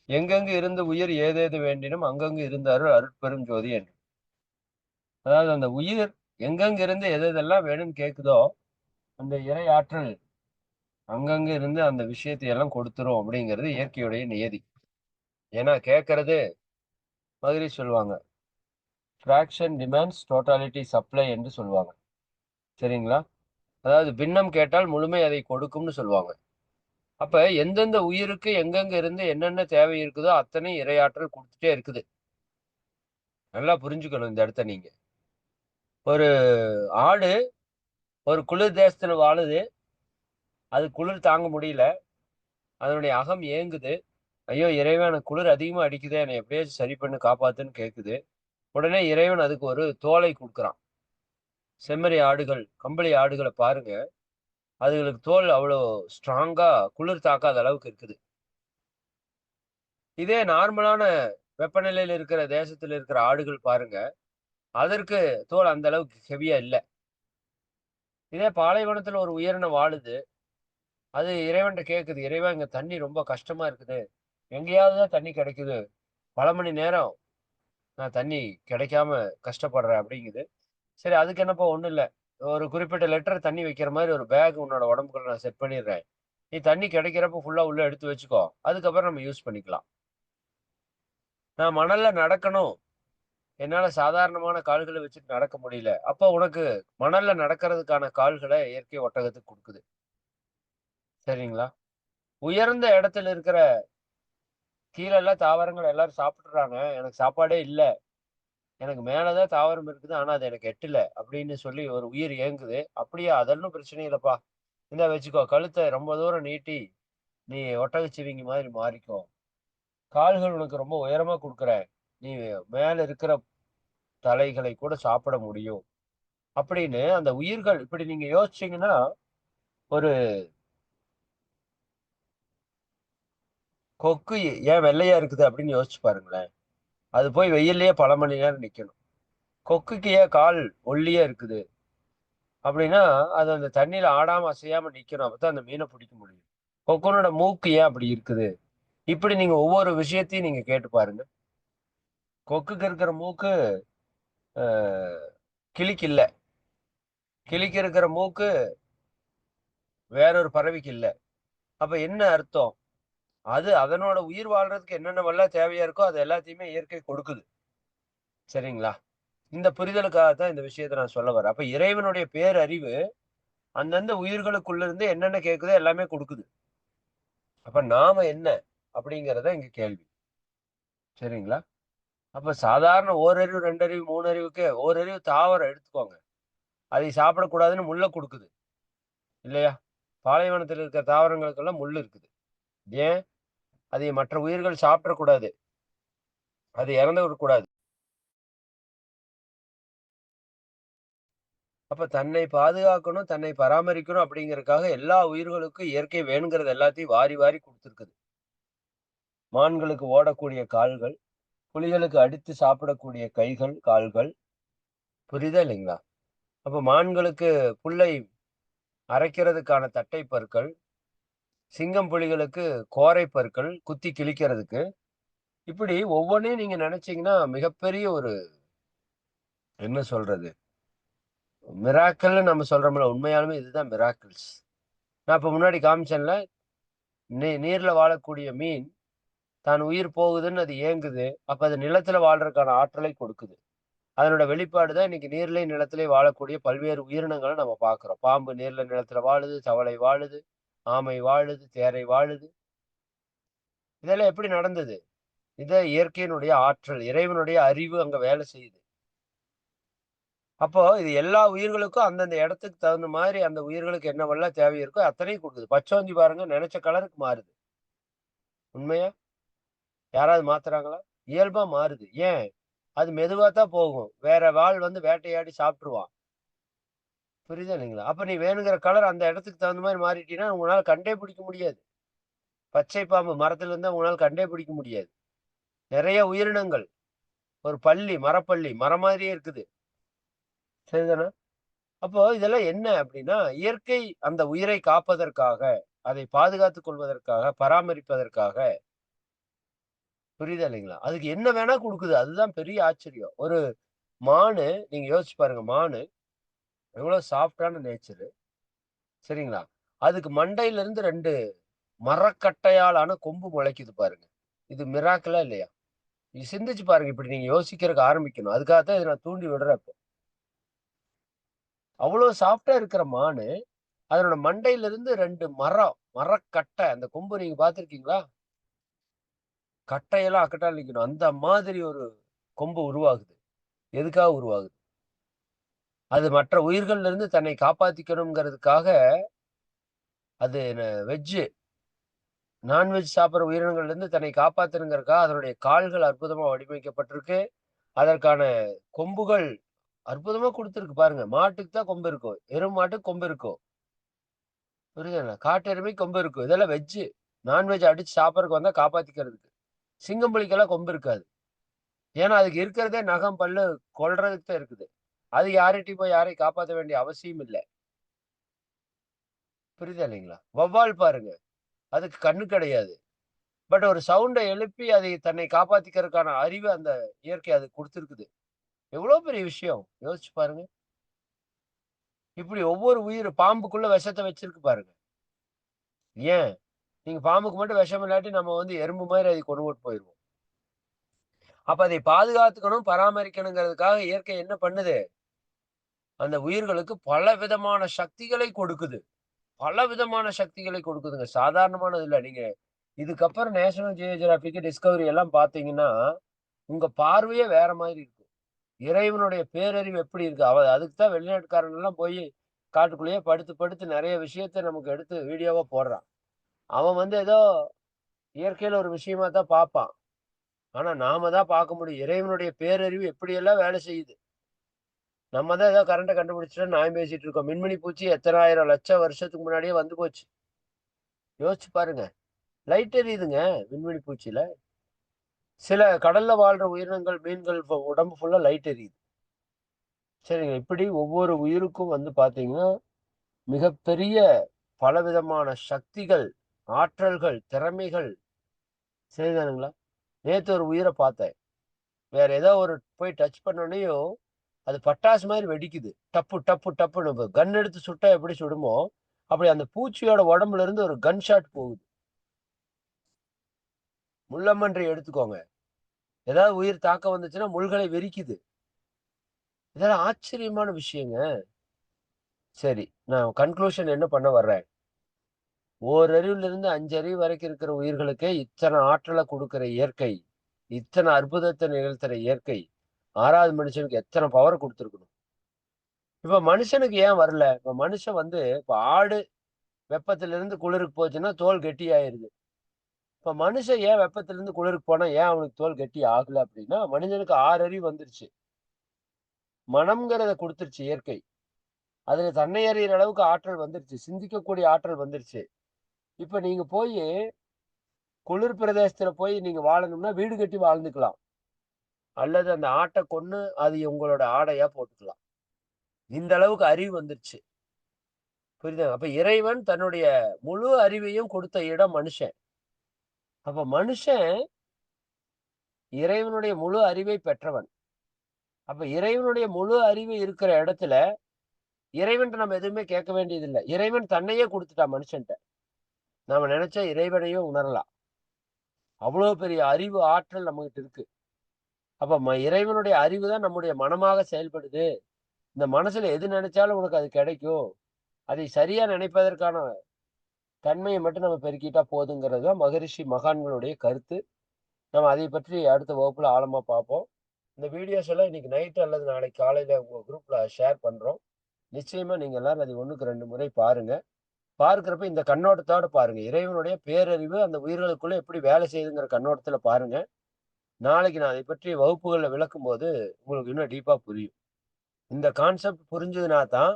[SPEAKER 1] எங்கெங்கு இருந்து உயிர் ஏதேது வேண்டினும் அங்கங்கு இருந்தாரு அருட்பெரும் ஜோதி என்று. அதாவது அந்த உயிர் எங்கெங்க இருந்து எது எதெல்லாம் வேணும்னு கேக்குதோ அந்த இறை ஆற்றல் அங்கங்க இருந்து அந்த விஷயத்தை எல்லாம் கொடுத்துரும் அப்படிங்கிறது இயற்கையுடைய நியதி. ஏன்னா கேட்கறது மாதிரி சொல்லுவாங்க, ஃபிராக்ஷன் டிமாண்ட்ஸ் டோட்டாலிட்டி சப்ளை என்று சொல்லுவாங்க. சரிங்களா? அதாவது பின்னம் கேட்டால் முழுமை அதை கொடுக்கும்னு சொல்லுவாங்க. அப்ப எந்தெந்த உயிருக்கு எங்கெங்க இருந்து என்னென்ன தேவை இருக்குதோ அத்தனை இறையாற்றல் கொடுத்துட்டே இருக்குது. நல்லா புரிஞ்சுக்கணும் இந்த இடத்த நீங்க. ஒரு ஆடு ஒரு குளிர் தேசத்துல வாழுது. அது குளிர் தாங்க முடியல. அதனுடைய அகம் ஏங்குது. ஐயோ இறைவன், எனக்கு குளிர் அதிகமா அடிக்குதே, என்னை எப்படியாச்சும் சரி பண்ணி காப்பாத்துன்னு கேக்குது. உடனே இறைவன் அதுக்கு ஒரு தோலை கொடுக்குறான். செம்மறி ஆடுகள், கம்பளி ஆடுகளை பாருங்க. அதுகளுக்கு தோல் அவ்வளோ ஸ்ட்ராங்கா குளிர் தாக்காத அளவுக்கு இருக்குது. இதே நார்மலான வெப்பநிலையில இருக்கிற தேசத்துல இருக்கிற ஆடுகள் பாருங்க, அதற்கு தோல் அந்த அளவுக்கு ஹெவியா இல்ல. இதே பாலைவனத்துல ஒரு உயிரினம் வாழுது. அது இறைவன்ட்ட கேக்குது, இறைவா இங்க தண்ணி ரொம்ப கஷ்டமா இருக்குது. எங்கேயாவது தான் தண்ணி கிடைக்குது. பல மணி நேரம் நான் தண்ணி கிடைக்காம கஷ்டப்படுறேன் அப்படிங்குது. சரி அதுக்கு என்னப்பா, ஒண்ணும் இல்ல. ஒரு குறிப்பிட்ட லிட்டர் தண்ணி வைக்கிற மாதிரி ஒரு பேக் உன்னோட உடம்புக்குள்ள நான் செட் பண்ணிடுறேன். நீ தண்ணி கிடைக்கிறப்ப ஃபுல்லா உள்ள எடுத்து வச்சுக்கோ. அதுக்கப்புறம் நம்ம யூஸ் பண்ணிக்கலாம். நான் மணல்ல நடக்கணும். என்னால சாதாரணமான கால்களை வச்சுட்டு நடக்க முடியல. அப்ப உனக்கு மணல்ல நடக்கிறதுக்கான கால்களை இயற்கை ஒட்டகத்துக்கு கொடுக்குது. சரிங்களா? உயர்ந்த இடத்துல இருக்கிற கீழ எல்லாம் தாவரங்கள் எல்லாரும் சாப்பிட்டுறாங்க. எனக்கு சாப்பாடே இல்ல. எனக்கு மேலதான் தாவரம் இருக்குது. ஆனா அது எனக்கு எட்டல அப்படின்னு சொல்லி ஒரு உயிர் ஏங்குது. அப்படியா? அதெல்லாம் பிரச்சனை இல்லப்பா. இந்தா வச்சுக்கோ. கழுத்தை ரொம்ப தூரம் நீட்டி நீ ஒட்டகச்சிவிங்கி மாதிரி மாறிக்கோ. கால்கள் உனக்கு ரொம்ப உயரமா கொடுக்குறேன். நீ மேல இருக்கிற தலைகளை கூட சாப்பிட முடியும். அப்படின்னு அந்த உயிர்கள் இப்படி நீங்க யோசிச்சீங்கன்னா, ஒரு கொக்கு ஏன் வெள்ளையா இருக்குது அப்படின்னு யோசிச்சு பாருங்களேன். அது போய் வெயில்லயே பல மணி நேரம் நிக்கணும். கொக்குக்கு ஏன் கால் ஒல்லியா இருக்குது அப்படின்னா, அது அந்த தண்ணியில ஆடாம அசையாம நிக்கணும். அப்பதான் அந்த மீனை பிடிக்க முடியும். கொக்கனோட மூக்கு ஏன் அப்படி இருக்குது? இப்படி நீங்க ஒவ்வொரு விஷயத்தையும் நீங்க கேட்டு பாருங்க. கொக்குக்கு இருக்கிற மூக்கு கிளிக்கு இல்ல. கிளிக்கு இருக்கிற மூக்கு வேறொரு பறவைக்கு இல்ல. அப்ப என்ன அர்த்தம்? அது அதனோட உயிர் வாழ்றதுக்கு என்னென்ன தேவையா இருக்கோ அது எல்லாத்தையுமே இயற்கை கொடுக்குது. சரிங்களா? இந்த புரிதலுக்காகத்தான் இந்த விஷயத்தை நான் சொல்ல வரேன். அப்ப இறைவனுடைய பேரறிவு அந்தந்த உயிர்களுக்குள்ள இருந்து என்னென்ன கேக்குதோ எல்லாமே கொடுக்குது. அப்ப நாம என்ன அப்படிங்கறத இங்க கேள்வி. சரிங்களா? அப்ப சாதாரண ஓரறிவு, 2 அறிவு, 3 அறிவுக்கு ஓரறிவு தாவரம் எடுத்துக்கோங்க. அதை சாப்பிடக்கூடாதுன்னு முள்ள கொடுக்குது இல்லையா? பாலைவனத்தில் இருக்கிற தாவரங்களுக்கெல்லாம் முள் இருக்குது. ஏன்? அதை மற்ற உயிர்கள் சாப்பிடக்கூடாது, அது இறந்து விடக்கூடாது. அப்ப தன்னை பாதுகாக்கணும், தன்னை பராமரிக்கணும் அப்படிங்கறதுக்காக எல்லா உயிர்களுக்கும் இயற்கை வேணுங்கிறது எல்லாத்தையும் வாரி வாரி கொடுத்துருக்குது. மான்களுக்கு ஓடக்கூடிய கால்கள், புலிகளுக்கு அடித்து சாப்பிடக்கூடிய கைகள், கால்கள். புரியுதா இல்லைங்களா? அப்ப மான்களுக்கு புல்லை அரைக்கிறதுக்கான தட்டை பற்கள், சிங்கம் புலிகளுக்கு கோரை பற்கள் குத்தி கிழிக்கிறதுக்கு. இப்படி ஒவ்வொன்னையும் நீங்க நினைச்சீங்கன்னா மிகப்பெரிய ஒரு என்ன சொல்றது, மிராக்கல்னு நம்ம சொல்றோம்ல, உண்மையாலுமே இதுதான் மிராக்கிள்ஸ். நான் இப்ப முன்னாடி காமிச்சேன்ல, நீர்ல வாழக்கூடிய மீன் தான் உயிர் போகுதுன்னு அது ஏங்குது. அப்ப அது நிலத்துல வாழ்றதுக்கான ஆற்றலை கொடுக்குது. அதனோட வெளிப்பாடு தான் இன்னைக்கு நீர்லயும் நிலத்திலேயும் வாழக்கூடிய பல்வேறு உயிரினங்களை நம்ம பார்க்கிறோம். பாம்பு நீர்ல நிலத்துல வாழுது, தவளை வாழுது, ஆமை வாழுது, தேரை வாழுது. இதெல்லாம் எப்படி நடந்தது? இத இயற்கையினுடைய ஆற்றல், இறைவனுடைய அறிவு அங்க வேலை செய்யுது. அப்போ இது எல்லா உயிர்களுக்கும் அந்தந்த இடத்துக்கு தகுந்த மாதிரி அந்த உயிர்களுக்கு என்னவெல்லாம் தேவை இருக்கோ அத்தனையும் கொடுக்குது. பச்சோந்தி பாருங்க, நினைச்ச கலருக்கு மாறுது. உண்மையா? யாராவது மாத்துறாங்களா? இயல்பா மாறுது. ஏன்? அது மெதுவா தான் போகும். வேற வாள் வந்து வேட்டையாடி சாப்பிட்டுருவான். புரியுதா இல்லைங்களா? அப்ப நீ வேணுங்கிற கலர் அந்த இடத்துக்கு தகுந்த மாதிரி மாறிட்டீன்னா உங்களால கண்டே பிடிக்க முடியாது. பச்சை பாம்பு மரத்துல இருந்தா உங்களால கண்டே பிடிக்க முடியாது. நிறைய உயிரினங்கள், ஒரு பள்ளி, மரப்பள்ளி, மரம் மாதிரியே இருக்குது. சரிதானே? அப்போ இதெல்லாம் என்ன அப்படின்னா, இயற்கை அந்த உயிரை காப்பதற்காக, அதை பாதுகாத்துக் கொள்வதற்காக, பராமரிப்பதற்காக. புரியுதா இல்லைங்களா? அதுக்கு என்ன வேணா குடுக்குது. அதுதான் பெரிய ஆச்சரியம். ஒரு மானு, நீங்க யோசிச்சு பாருங்க. மானு எவ்வளவு சாஃப்டான நேச்சரு. சரிங்களா? அதுக்கு மண்டையில இருந்து 2 மரக்கட்டையால் ஆன கொம்பு முளைக்குது பாருங்க. இது மிராக்கிளா இல்லையா? நீ சிந்திச்சு பாருங்க. இப்படி நீங்க யோசிக்கிறதுக்கு ஆரம்பிக்கணும். அதுக்காகத்தான் இத நான் தூண்டி விடுறேன் இப்போ. அவ்வளவு சாஃப்ட்டா இருக்கிற மானு, அதனோட மண்டையில இருந்து 2 மரக்கட்டை, அந்த கொம்பு நீங்க பார்த்திருக்கீங்களா? கட்டையெல்லாம் அக்கட்டால நிக்கணும். அந்த மாதிரி ஒரு கொம்பு உருவாகுது. எதுக்காக உருவாகுது? அது மற்ற உயிர்கள்ல இருந்து தன்னை காப்பாத்திக்கணும்ங்கிறதுக்காக. அது வெஜ்ஜு, நான்வெஜ் சாப்பிடுற உயிரினங்கள்ல இருந்து தன்னை காப்பாத்தணுங்கிறதுக்காக அதனுடைய கால்கள் அற்புதமா வடிவமைக்கப்பட்டிருக்கு. அதற்கான கொம்புகள் அற்புதமா குடுத்திருக்கு பாருங்க. மாட்டுக்கு தான் கொம்பு இருக்கும். எருமை மாட்டுக்கு கொம்பு இருக்கும். புரியுதுங்களா? காட்டு எருமைக்கு கொம்பு இருக்கும். இதெல்லாம் வெஜ்ஜு. நான்வெஜ் அடிச்சு சாப்பிடறதுக்கு வந்தா காப்பாத்திக்கிறதுக்கு. சிங்கம், புலிக்கெல்லாம் கொம்பு இருக்காது. ஏன்னா அதுக்கு இருக்கிறதே நகம், பல்லு கொல்றதுக்கு தான் இருக்குது. அது யார்கிட்டயும் போய் யாரையும் காப்பாத்த வேண்டிய அவசியம் இல்ல. புரியுதா இல்லைங்களா? வௌவால் பாருங்க. அதுக்கு கண்ணு கிடையாது. பட் ஒரு சவுண்ட எழுப்பி அதை தன்னை காப்பாத்திக்கிறதுக்கான அறிவு அந்த இயற்கை அதுக்கு குடுத்திருக்குது. எவ்வளவு பெரிய விஷயம். யோசிச்சு பாருங்க. இப்படி ஒவ்வொரு உயிர், பாம்புக்குள்ள விஷத்த வச்சிருக்கு பாருங்க. ஏன்? நீங்க பாம்புக்கு மட்டும் விஷம் இல்லாட்டி நம்ம வந்து எறும்பு மாதிரி அதை கொண்டு போட்டு போயிருவோம். அப்ப அதை பாதுகாத்துக்கணும், பராமரிக்கணுங்கிறதுக்காக இயற்கை என்ன பண்ணுது? அந்த உயிர்களுக்கு பல விதமான சக்திகளை கொடுக்குது. பல விதமான சக்திகளை கொடுக்குதுங்க. சாதாரணமானது இல்ல. நீங்க இதுக்கப்புறம் நேஷனல் ஜியோகிராபிக், டிஸ்கவரி எல்லாம் பார்த்தீங்கன்னா, உங்க பார்வையே வேற மாதிரி இருக்கும். இறைவனுடைய பேரறிவு எப்படி இருக்கு? அதுக்கு தான் வெளிநாட்டுக்காரங்க எல்லாம் போய் காட்டுக்குள்ளேயே படுத்து படுத்து நெறைய விஷயத்த நமக்கு எடுத்து வீடியோவா போடுறான். அவன் வந்து ஏதோ இயற்கையில ஒரு விஷயமா தான் பார்ப்பான். ஆனா நாம தான் பார்க்க முடியும். இறைவனுடைய பேரறிவு எப்படியெல்லாம் வேலை செய்யுது. நம்ம தான் ஏதோ கரண்ட்ட கண்டுபிடிச்சுட்டோம்னு நியாயம் பேசிட்டு இருக்கோம். மின்மினி பூச்சி எத்தன ஆயிரம் லட்சம் வருஷத்துக்கு முன்னாடியே வந்து போச்சு. யோசிச்சு பாருங்க. லைட் எரியுதுங்க விண்வெளி பூச்சியில. சில கடல்ல வாழ்ற உயிரினங்கள், மீன்கள் உடம்பு ஃபுல்லா லைட் எரியுது. சரிங்க. இப்படி ஒவ்வொரு உயிருக்கும் வந்து பார்த்தீங்கன்னா, மிகப்பெரிய பலவிதமான சக்திகள், ஆற்றல்கள், திறமைகள். சரிதானுங்களா? நேத்து ஒரு உயிர பார்த்தேன். வேற ஏதோ ஒரு போய் டச் பண்ணோனயும், அது பட்டாசு மாரி வெடிக்குது. டப்பு டப்பு டப்புன்னு கன் எடுத்து சுட்டா எப்படி சுடுமோ, அப்படி அந்த பூச்சியோட உடம்புல இருந்து ஒரு கன் ஷாட் போகுது. முள்ளம்பன்றி எடுத்துக்கோங்க. ஏதாவது உயிர் தாக்க வந்துச்சுன்னா முள்களை வெறிக்குது.
[SPEAKER 3] இதெல்லாம் ஆச்சரியமான விஷயங்க. சரி, நான் கன்க்ளூஷன் என்ன பண்ண வர்றேன்? ஓரறிவிலிருந்து 5 அறிவு வரைக்கும் இருக்கிற உயிர்களுக்கே இத்தனை ஆற்றலை கொடுக்கிற இயற்கை, இத்தனை அற்புதத்தை நிகழ்த்துற இயற்கை, 6வது மனுஷனுக்கு எத்தனை பவர் கொடுத்துருக்கணும். இப்ப மனுஷனுக்கு ஏன் வரல? இப்ப மனுஷன் இப்ப ஆடு வெப்பத்திலிருந்து குளிருக்கு போச்சுன்னா தோல் கெட்டியாயிருது. இப்ப மனுஷன் ஏன் வெப்பத்திலிருந்து குளிருக்கு போனா ஏன் அவனுக்கு தோல் கெட்டி ஆகல அப்படின்னா, மனிதனுக்கு 6 அறிவு வந்துருச்சு. மனம்ங்கிறத குடுத்துருச்சு இயற்கை. அதுல தன்னை அறியிற அளவுக்கு ஆற்றல் வந்துருச்சு. சிந்திக்கக்கூடிய ஆற்றல் வந்துருச்சு. இப்ப நீங்க குளிர் பிரதேசத்துல நீங்க வாழணும்னா வீடு கட்டி வாழ்ந்துக்கலாம். அல்லது அந்த ஆட்ட கொன்னு அது உங்களோட ஆடையா போட்டுக்கலாம். இந்த அளவுக்கு அறிவு வந்துருச்சு. புரியுதா? அப்ப இறைவன் தன்னுடைய முழு அறிவையும் கொடுத்த இடம் மனுஷன். அப்ப மனுஷன் இறைவனுடைய முழு அறிவை பெற்றவன். அப்ப இறைவனுடைய முழு அறிவு இருக்கிற இடத்துல இறைவன்ட்ட நம்ம எதுவுமே கேட்க வேண்டியதில்ல. இறைவன் தன்னையே குடுத்துட்டான் மனுஷன்ட்ட. நாம நினைச்சா இறைவனையும் உணரலாம். அவ்வளவு பெரிய அறிவு, ஆற்றல் நம்மகிட்ட இருக்கு. அப்ப இறைவனுடைய அறிவு தான் நம்முடைய மனமாக செயல்படுது. இந்த மனசுல எது நினைச்சாலும் உனக்கு அது கிடைக்கும். அதை சரியா நினைப்பதற்கான தன்மையை மட்டும் நம்ம பெருக்கிட்டா போதுங்கிறது தான் மகரிஷி மகான்களுடைய கருத்து. நம்ம அதை பற்றி அடுத்த வகுப்புல ஆழமா பார்ப்போம். இந்த வீடியோஸ் எல்லாம் இன்னைக்கு நைட் அல்லது நாளைக்கு காலையில உங்க குரூப்ல ஷேர் பண்றோம். நிச்சயமா நீங்க எல்லாரும் அதை 1க்கு 2 முறை பாருங்க. பார்க்கிறப்ப இந்த கண்ணோட்டத்தோட பாருங்க. இறைவனுடைய பேரறிவு அந்த உயிர்களுக்குள்ள எப்படி வேலை செய்யுதுங்கிற கண்ணோட்டத்துல பாருங்க. நாளைக்கு நான் அதை பற்றி வகுப்புகள்ல விளக்கும்போது உங்களுக்கு இன்னும் டீப்பா புரியும். இந்த கான்செப்ட் புரிஞ்சதுனா தான்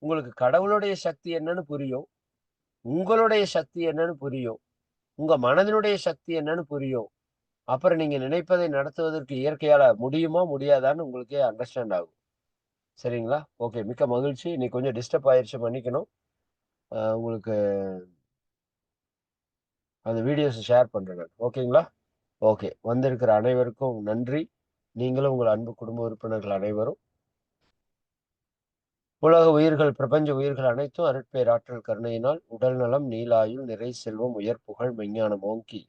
[SPEAKER 3] உங்களுக்கு கடவுளுடைய சக்தி என்னன்னு புரியும். உங்களுடைய சக்தி என்னன்னு புரியும். உங்க மனதினுடைய சக்தி என்னன்னு புரியும். அப்புறம் நீங்க நினைப்பதை நடத்துவதற்கு இயற்கையால முடியுமா, முடியாதான்னு உங்களுக்கே அண்டர்ஸ்டாண்ட் ஆகும். சரிங்களா? ஓகே. மிக்க மகிழ்ச்சி. இன்னைக்கு கொஞ்சம் டிஸ்டர்ப் ஆயிருச்சு, மன்னிக்கணும். உங்களுக்கு அந்த வீடியோஸ் ஷேர் பண்றேன் நான். ஓகேங்களா? ஓகே. வந்திருக்கிற அனைவருக்கும் நன்றி. நீங்களும் உங்கள் அன்பு குடும்ப உறுப்பினர்கள் அனைவரும் உலக உயிர்கள், பிரபஞ்ச உயிர்கள் அனைத்தும் அருட்பேராற்றல் கருணையினால் உடல் நலம், நீலாயுள், நிறை செல்வம், உயர் புகழ், மெஞ்ஞானம் ஓங்கி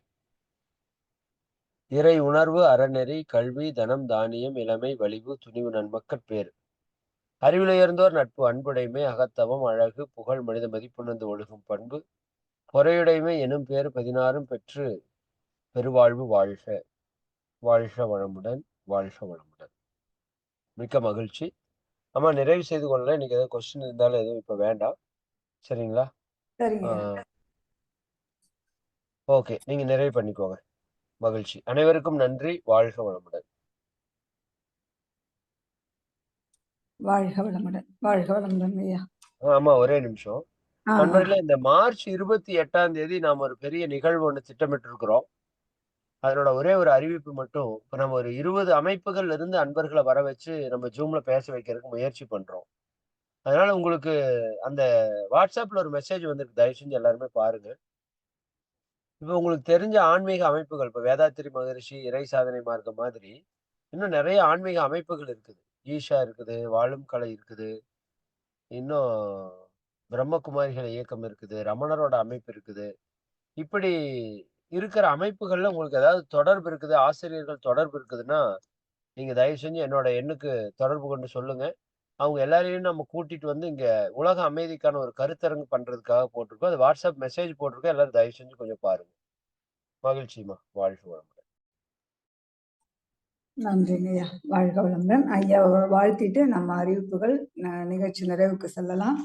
[SPEAKER 3] இறை உணர்வு, அறநெறி, கல்வி, தனம், தானியம், இளமை, வலிவு, துணிவு, நன்மக்கட் பேறு, அறிவிலுயர்ந்தோர் நட்பு, அன்புடைமை, அகத்தவம், அழகு, புகழ், மனித மதிப்புணர்ந்து ஒழுகும் பண்பு, பொறையுடைமை எனும் பேறு 16ம் பெற்று பெருவாழ்வு வாழ்க. வாழ்க வளமுடன். வாழ்க வளமுடன். மிக்க மகிழ்ச்சி. ஆமா, நிறைவு செய்து கொள்ளலாம். இன்னைக்கு ஏதாவது கொஸ்டின் இருந்தாலும் எதுவும் இப்ப வேண்டாம். சரிங்களா?
[SPEAKER 2] சரிங்க.
[SPEAKER 3] ஓகே. நீங்க நிறைவு பண்ணிக்கோங்க. மகிழ்ச்சி. அனைவருக்கும் நன்றி. வாழ்க வளமுடன்.
[SPEAKER 2] வாழ்க வளமுடன். வாழ்க வளமுடன் ஐயா.
[SPEAKER 3] ஆமா, ஒரே நிமிஷம். நண்பர்களே, இந்த மார்ச் 28ஆம் தேதி நாம ஒரு பெரிய நிகழ்வு ஒண்ணு திட்டமிட்டு இருக்கிறோம். அதனோட ஒரே ஒரு அறிவிப்பு மட்டும், இப்ப நம்ம ஒரு 20 அமைப்புகள் இருந்து அன்பர்களை வர வச்சு நம்ம ஜூம்ல பேச வைக்கிறதுக்கு முயற்சி பண்றோம். அதனால உங்களுக்கு அந்த வாட்ஸ்அப்ல ஒரு மெசேஜ் வந்திருக்கு. தயவு செஞ்சு எல்லாருமே பாருங்க. இப்ப உங்களுக்கு தெரிஞ்ச ஆன்மீக அமைப்புகள், இப்ப வேதாத்திரி மகரிஷி, இறை சாதனை மார்க்கம் மாதிரி இன்னும் நிறைய ஆன்மீக அமைப்புகள் இருக்குது. ஈஷா இருக்குது, வாழும் கலை இருக்குது, இன்னும் பிரம்மகுமாரிகள் இயக்கம் இருக்குது, ரமணரோட அமைப்பு இருக்குது. இப்படி இருக்கிற அமைப்புகள்ல உங்களுக்கு ஏதாவது தொடர்பு இருக்குது, ஆசிரியர்கள் தொடர்பு இருக்குதுன்னா நீங்க தயவு செஞ்சு என்னோட எண்ணுக்கு தொடர்பு கொண்டு சொல்லுங்க. அவங்க எல்லாரையும் நம்ம கூட்டிட்டு இங்க உலக அமைதிக்கான ஒரு கருத்தரங்கு பண்றதுக்காக போட்டிருக்கோம். அது வாட்ஸ்அப் மெசேஜ் போட்டிருக்கோம். எல்லாரும் தயவு செஞ்சு கொஞ்சம் பாருங்க. மகிழ்ச்சிமா. வாழ்க வளமுடன்.
[SPEAKER 2] நன்றிங்க ஐயா. வாழ்க வளமுடன். ஐயாவை வாழ்த்திட்டு நம்ம அறிவிப்புகள் நிகழ்ச்சி நிறைவுக்கு செல்லலாம்.